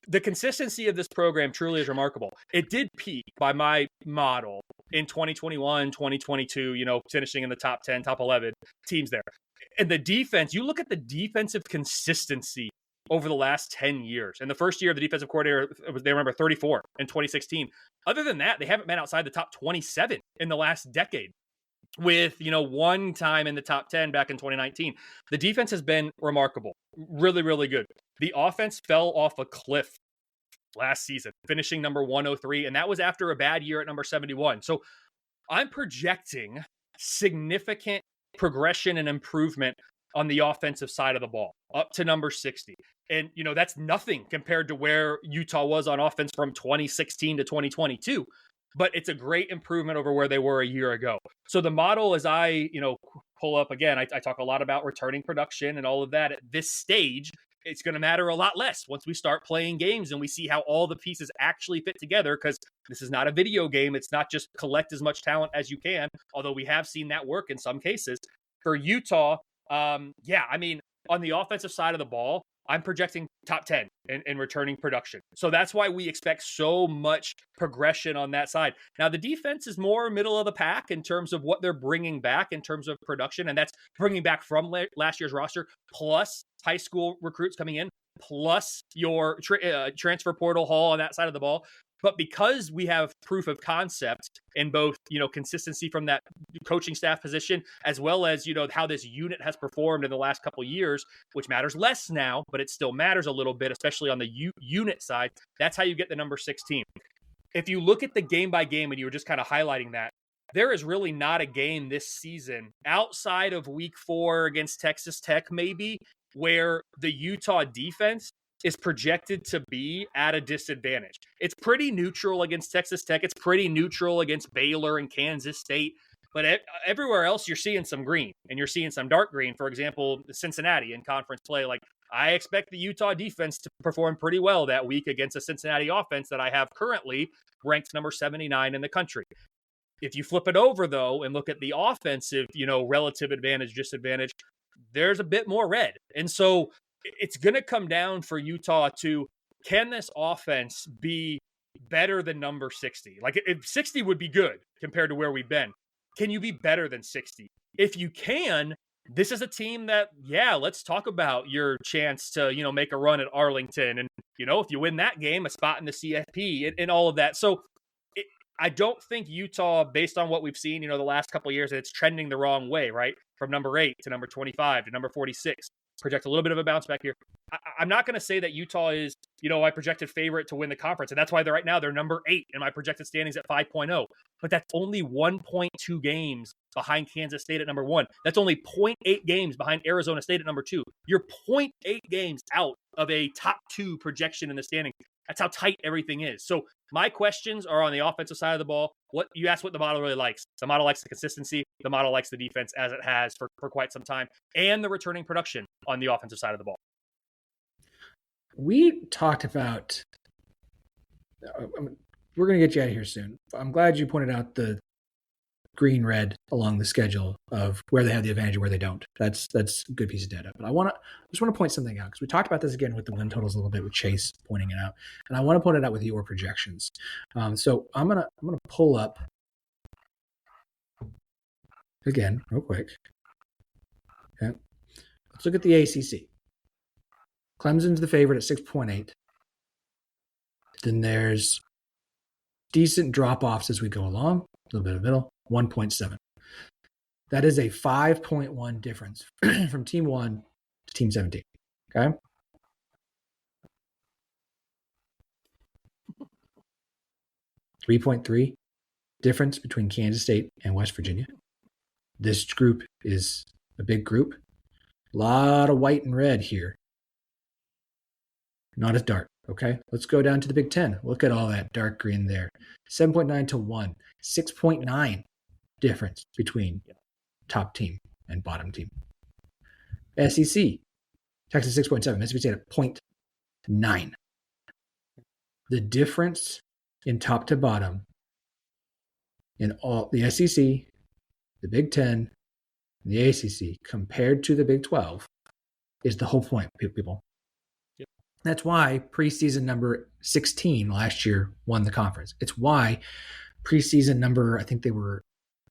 the consistency of this program truly is remarkable. It did peak by my model in 2021, 2022, finishing in the top 10, top 11 teams there. And the defense, you look at the defensive consistency over the last 10 years. And the first year of the defensive coordinator, they remember 34 in 2016. Other than that, they haven't been outside the top 27 in the last decade, with, one time in the top 10 back in 2019. The defense has been remarkable. Really, really good. The offense fell off a cliff last season, finishing number 103. And that was after a bad year at number 71. So I'm projecting significant progression and improvement on the offensive side of the ball, up to number 60. And, that's nothing compared to where Utah was on offense from 2016 to 2022. But it's a great improvement over where they were a year ago. So the model, as I, pull up again, I talk a lot about returning production and all of that. At this stage, it's going to matter a lot less once we start playing games and we see how all the pieces actually fit together, because this is not a video game. It's not just collect as much talent as you can, although we have seen that work in some cases. For Utah, on the offensive side of the ball, I'm projecting top 10 in returning production. So that's why we expect so much progression on that side. Now, the defense is more middle of the pack in terms of what they're bringing back in terms of production, and that's bringing back from last year's roster, plus high school recruits coming in, plus your transfer portal haul on that side of the ball. But because we have proof of concept in both, consistency from that coaching staff position, as well as, how this unit has performed in the last couple of years, which matters less now, but it still matters a little bit, especially on the unit side. That's how you get the number 16. If you look at the game by game, and you were just kind of highlighting that, there is really not a game this season outside of week 4 against Texas Tech, maybe, where the Utah defense is projected to be at a disadvantage. It's pretty neutral against Texas Tech. It's pretty neutral against Baylor and Kansas State. But everywhere else, you're seeing some green, and you're seeing some dark green. For example, Cincinnati in conference play. Like, I expect the Utah defense to perform pretty well that week against a Cincinnati offense that I have currently ranked number 79 in the country. If you flip it over, though, and look at the offensive, relative advantage, disadvantage, there's a bit more red. And so it's going to come down for Utah to, can this offense be better than number 60? Like, if 60 would be good compared to where we've been, can you be better than 60? If you can, this is a team that, let's talk about your chance to, make a run at Arlington. And, if you win that game, a spot in the CFP and all of that. So I don't think Utah, based on what we've seen, the last couple of years, it's trending the wrong way, right? From number 8 to number 25 to number 46. Project a little bit of a bounce back here. I'm not going to say that Utah is, my projected favorite to win the conference. And that's why right now they're number 8 in my projected standings at 5.0. But that's only 1.2 games behind Kansas State at number 1. That's only 0.8 games behind Arizona State at number 2. You're 0.8 games out of a top 2 projection in the standing. That's how tight everything is. So my questions are on the offensive side of the ball. What you asked what the model really likes. The model likes the consistency. The model likes the defense, as it has for quite some time, and the returning production on the offensive side of the ball. We talked about, we're going to get you out of here soon. I'm glad you pointed out the green-red along the schedule of where they have the advantage and where they don't. That's a good piece of data. But I just want to point something out, because we talked about this again with the win totals a little bit with Chase pointing it out, and I want to point it out with your projections. So I'm gonna pull up again real quick. Okay, let's look at the ACC. Clemson's the favorite at 6.8. Then there's decent drop-offs as we go along. A little bit of middle. 1.7. That is a 5.1 difference from team 1 to team 17. Okay. 3.3 difference between Kansas State and West Virginia. This group is a big group. A lot of white and red here. Not as dark. Okay, let's go down to the Big Ten. Look at all that dark green there. 7.9 to 1. 6.9 difference between top team. and bottom team. SEC, Texas 6.7, Mississippi State at 0.9. The difference in top to bottom in all the SEC, the Big Ten, and the ACC compared to the Big 12 is the whole point, people. Yep. That's why preseason number 16 last year won the conference. It's why preseason number, I think they were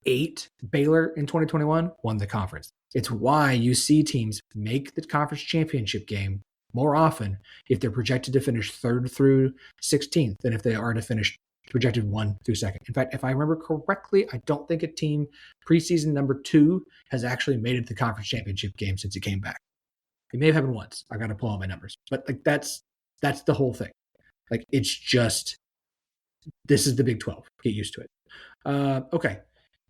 8, Baylor in 2021 won the conference. It's why you see teams make the conference championship game more often if they're projected to finish 3rd through 16th than if they are to finish projected 1 through 2nd. In fact, if I remember correctly, I don't think a team preseason number 2 has actually made it to the conference championship game since it came back. It may have happened once. I got to pull out my numbers, but like that's the whole thing. Like it's just, this is the Big 12. Get used to it. Okay.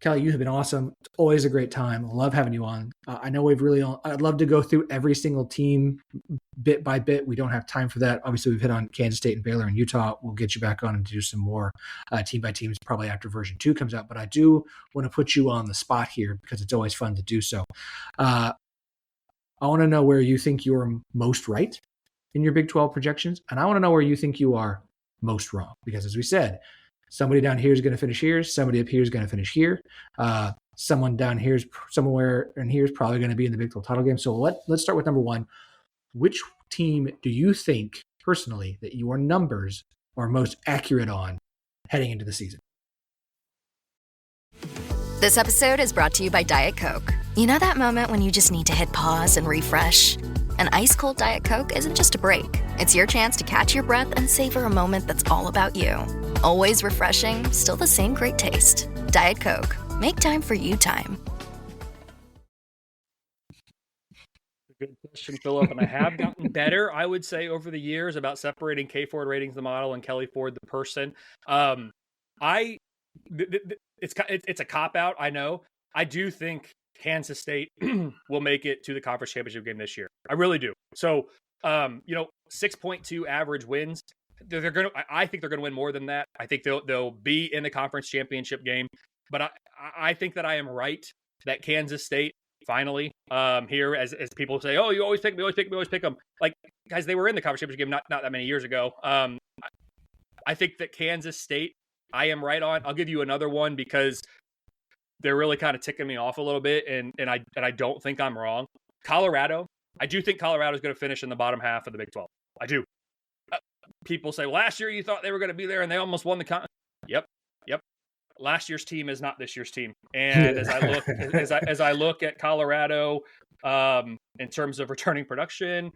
Kelley, you have been awesome. It's always a great time. Love having you on. I know I'd love to go through every single team bit by bit. We don't have time for that. Obviously, we've hit on Kansas State and Baylor and Utah. We'll get you back on and do some more team by teams probably after version 2 comes out. But I do want to put you on the spot here because it's always fun to do so. I want to know where you think you're most right in your Big 12 projections. And I want to know where you think you are most wrong. Because as we said, somebody down here is going to finish here. Somebody up here is going to finish here. Someone down here is somewhere in here is probably going to be in the Big 12 title game. So let's start with number 1. Which team do you think personally that your numbers are most accurate on heading into the season? This episode is brought to you by Diet Coke. You know that moment when you just need to hit pause and refresh? An ice-cold Diet Coke isn't just a break. It's your chance to catch your breath and savor a moment that's all about you. Always refreshing, still the same great taste. Diet Coke. Make time for you time. Good question, Philip. And I have gotten better, I would say, over the years about separating KFordRatings, the model, and Kelley Ford, the person. It's a cop-out, I know. I do think Kansas State will make it to the conference championship game this year. I really do. So, 6.2 average wins. I think they're gonna win more than that. I think they'll be in the conference championship game. But I think that I am right that Kansas State finally here, as people say, oh, you always pick me, always pick them. Like, guys, they were in the conference championship game not that many years ago. I think that Kansas State, I am right on. I'll give you another one because they're really kind of ticking me off a little bit, and I don't think I'm wrong. Colorado, I do think Colorado is going to finish in the bottom half of the Big 12. I do. People say, well, last year you thought they were going to be there and they almost won the Yep. Last year's team is not this year's team. And as I look at Colorado in terms of returning production,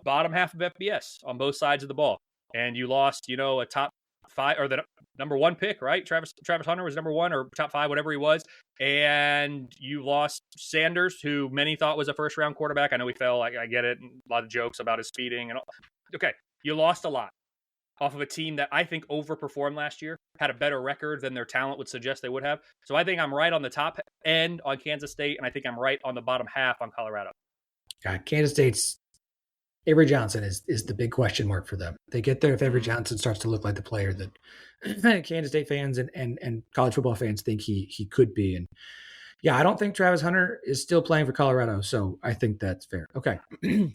bottom half of FBS on both sides of the ball. And you lost, a top 5 or the number 1 pick, right? Travis Hunter was number 1 or top 5, whatever he was. And you lost Sanders, who many thought was a first round quarterback. I know he fell. I get it. A lot of jokes about his speeding and all. Okay. You lost a lot off of a team that I think overperformed last year, had a better record than their talent would suggest they would have. So I think I'm right on the top end on Kansas State, and I think I'm right on the bottom half on Colorado. Kansas State's Avery Johnson is the big question mark for them. They get there if Avery Johnson starts to look like the player that Kansas State fans and college football fans think he could be. And yeah, I don't think Travis Hunter is still playing for Colorado, so I think that's fair. Okay.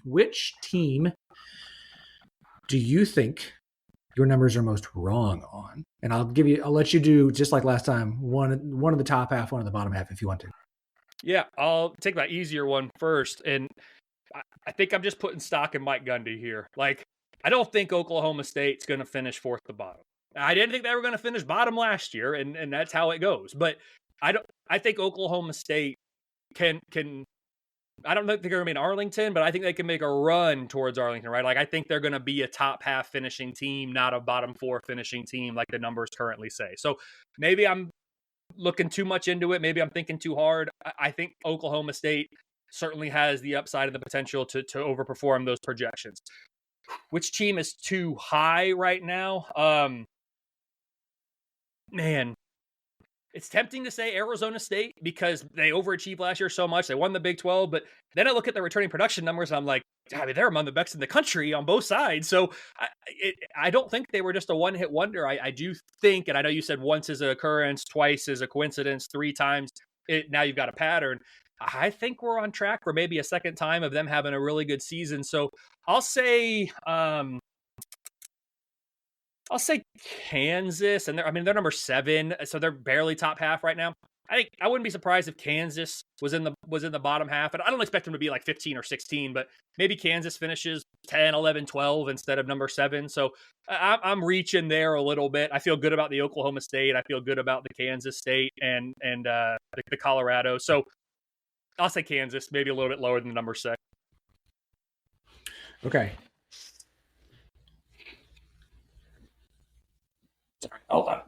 Which team do you think your numbers are most wrong on? And I'll let you do, just like last time, one of the top half, one of the bottom half if you want to. Yeah, I'll take that easier one first. And I think I'm just putting stock in Mike Gundy here. Like, I don't think Oklahoma State's going to finish 4th to bottom. I didn't think they were going to finish bottom last year, and that's how it goes. But I think Oklahoma State can I don't think they're going to be in Arlington, but I think they can make a run towards Arlington, right? Like, I think they're going to be a top half finishing team, not a bottom 4 finishing team like the numbers currently say. So maybe I'm looking too much into it. Maybe I'm thinking too hard. I think Oklahoma State certainly has the upside and the potential to overperform those projections. Which team is too high right now? Man, it's tempting to say Arizona State because they overachieved last year so much. They won the Big 12, but then I look at the returning production numbers and I'm like, they're among the best in the country on both sides. So I don't think they were just a one-hit wonder. I do think, and I know you said once is an occurrence, twice is a coincidence, 3 times, now you've got a pattern. I think we're on track for maybe a second time of them having a really good season. So I'll say Kansas, and they're number 7, so they're barely top half right now. I wouldn't be surprised if Kansas was in the bottom half, and I don't expect them to be like 15 or 16, but maybe Kansas finishes 10, 11, 12 instead of number 7. So I'm reaching there a little bit. I feel good about the Oklahoma State. I feel good about the Kansas State and the Colorado. So I'll say Kansas, maybe a little bit lower than number 6. Okay. Sorry, hold on.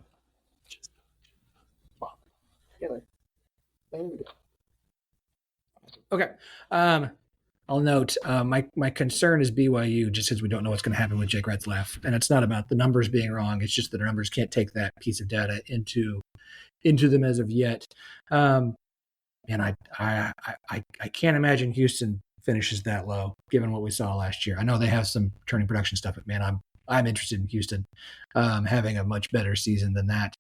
Okay. I'll note my concern is BYU, just because we don't know what's going to happen with Jake Retzlaff, and it's not about the numbers being wrong. It's just that the numbers can't take that piece of data into them as of yet. And I can't imagine Houston finishes that low, given what we saw last year. I know they have some turning production stuff, but man, I'm interested in Houston having a much better season than that.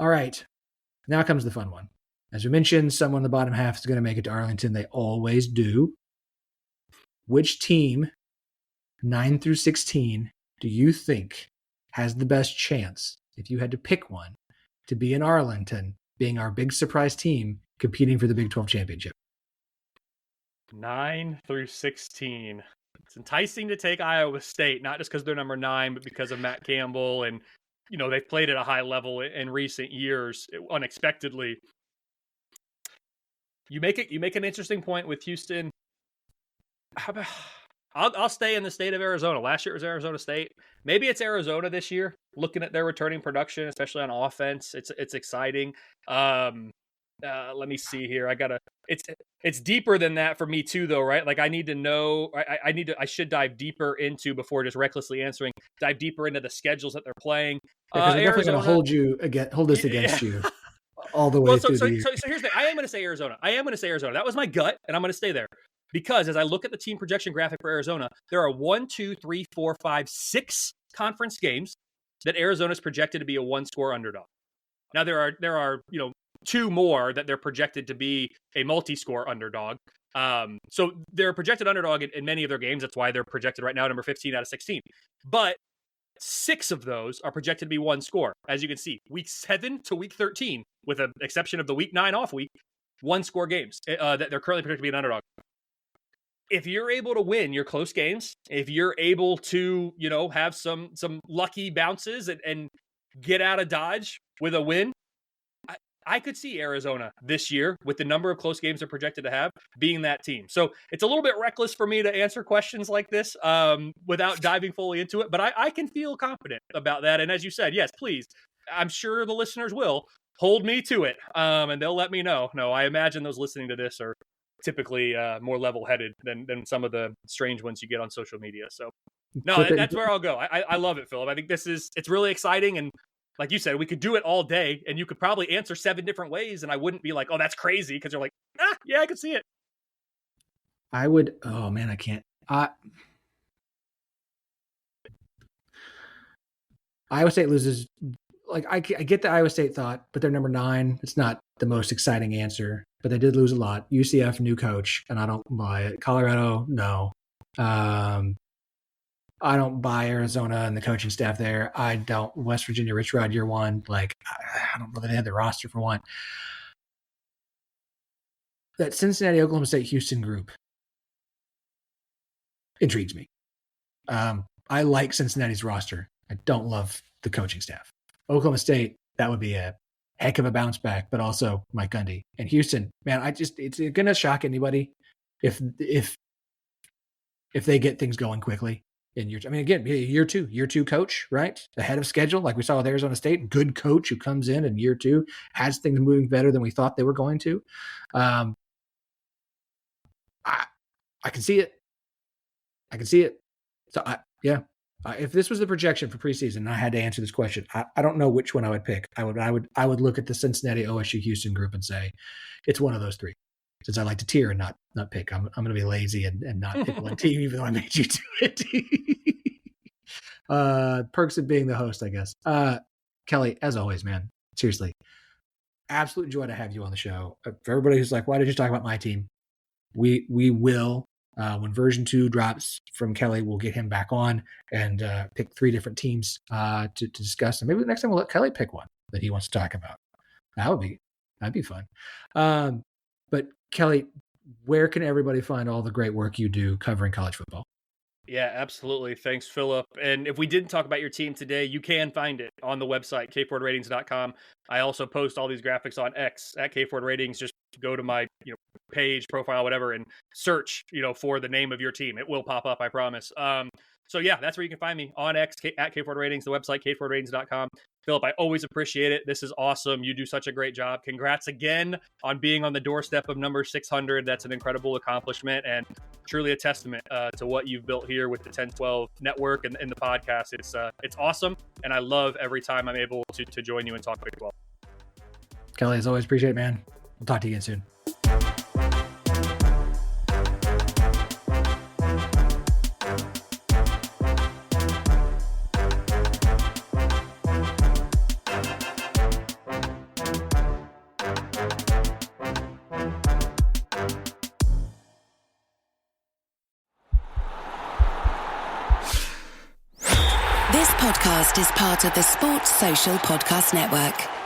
All right, now comes the fun one. As we mentioned, someone in the bottom half is going to make it to Arlington. They always do. Which team, 9 through 16, do you think has the best chance, if you had to pick one, to be in Arlington, being our big surprise team competing for the Big 12 championship? 9 through 16. It's enticing to take Iowa State, not just because they're number 9, but because of Matt Campbell. And, they've played at a high level in recent years, unexpectedly. You make an interesting point with Houston. I'll stay in the state of Arizona. Last year it was Arizona State. Maybe it's Arizona this year. Looking at their returning production, especially on offense, it's exciting. Let me see here. It's deeper than that for me too, though, right? Like I need to know. I should dive deeper into before just recklessly answering. Dive deeper into the schedules that they're playing. Because they're definitely going to hold this against you all the way through the year. So here's the thing. I am going to say Arizona. That was my gut, and I'm going to stay there. Because as I look at the team projection graphic for Arizona, there are 1, 2, 3, 4, 5, 6 conference games that Arizona is projected to be a 1-score underdog. Now there are 2 more that they're projected to be a multi-score underdog. So they're a projected underdog in many of their games. That's why they're projected right now number 15 out of 16. But 6 of those are projected to be 1-score. As you can see, week 7 to week 13, with the exception of the week 9 off week, 1-score games that they're currently projected to be an underdog. If you're able to win your close games, if you're able to, have some lucky bounces and get out of Dodge with a win, I could see Arizona this year, with the number of close games they're projected to have, being that team. So it's a little bit reckless for me to answer questions like this without diving fully into it, but I can feel confident about that. And as you said, yes, please, I'm sure the listeners will hold me to it, and they'll let me know. No, I imagine those listening to this are typically more level-headed than some of the strange ones you get on social media. So no, that's where I'll go. I love it, Philip. I think it's really exciting. And like you said, we could do it all day and you could probably answer 7 different ways. And I wouldn't be like, oh, that's crazy. Cause you're like, yeah, I could see it. I would, oh man, I can't. Iowa State loses. Like I get the Iowa State thought, but they're number 9. It's not the most exciting answer, but they did lose a lot. UCF, new coach, and I don't buy it. Colorado, no. I don't buy Arizona and the coaching staff there. I don't. West Virginia, Rich Rod, year 1. Like, I don't know that they had the roster for one. That Cincinnati, Oklahoma State, Houston group intrigues me. I like Cincinnati's roster. I don't love the coaching staff. Oklahoma State, that would be a heck of a bounce back, but also Mike Gundy. And Houston, man, it's going to shock anybody if they get things going quickly in year 2 coach, right? Ahead of schedule, like we saw with Arizona State, good coach who comes in year 2, has things moving better than we thought they were going to. I can see it. So if this was the projection for preseason and I had to answer this question, I don't know which one I would pick. I would look at the Cincinnati, OSU, Houston group and say it's one of those 3. Since I like to tier and not pick, I'm going to be lazy and not pick one team, even though I made you do it. Perks of being the host, I guess. Kelley, as always, man, seriously, absolute joy to have you on the show. For everybody who's like, why did you talk about my team? We will, when version 2 drops from Kelley, we'll get him back on and pick 3 different teams to discuss. And maybe the next time we'll let Kelley pick one that he wants to talk about. That'd be fun. But Kelley, where can everybody find all the great work you do covering college football? Yeah, absolutely. Thanks, Philip. And if we didn't talk about your team today, you can find it on the website, KFordRatings.com. I also post all these graphics on X at KFordRatings. Just go to my page, profile, whatever, and search for the name of your team. It will pop up, I promise. So yeah, that's where you can find me on X at KFordRatings, the website, KFordRatings.com. Philip, I always appreciate it. This is awesome. You do such a great job. Congrats again on being on the doorstep of number 600. That's an incredible accomplishment and truly a testament to what you've built here with the 1012 network and the podcast. It's awesome, and I love every time I'm able to join you and talk Big 12. Kelley, as always, appreciate it, man. We'll talk to you again soon. This podcast is part of the Sports Social Podcast Network.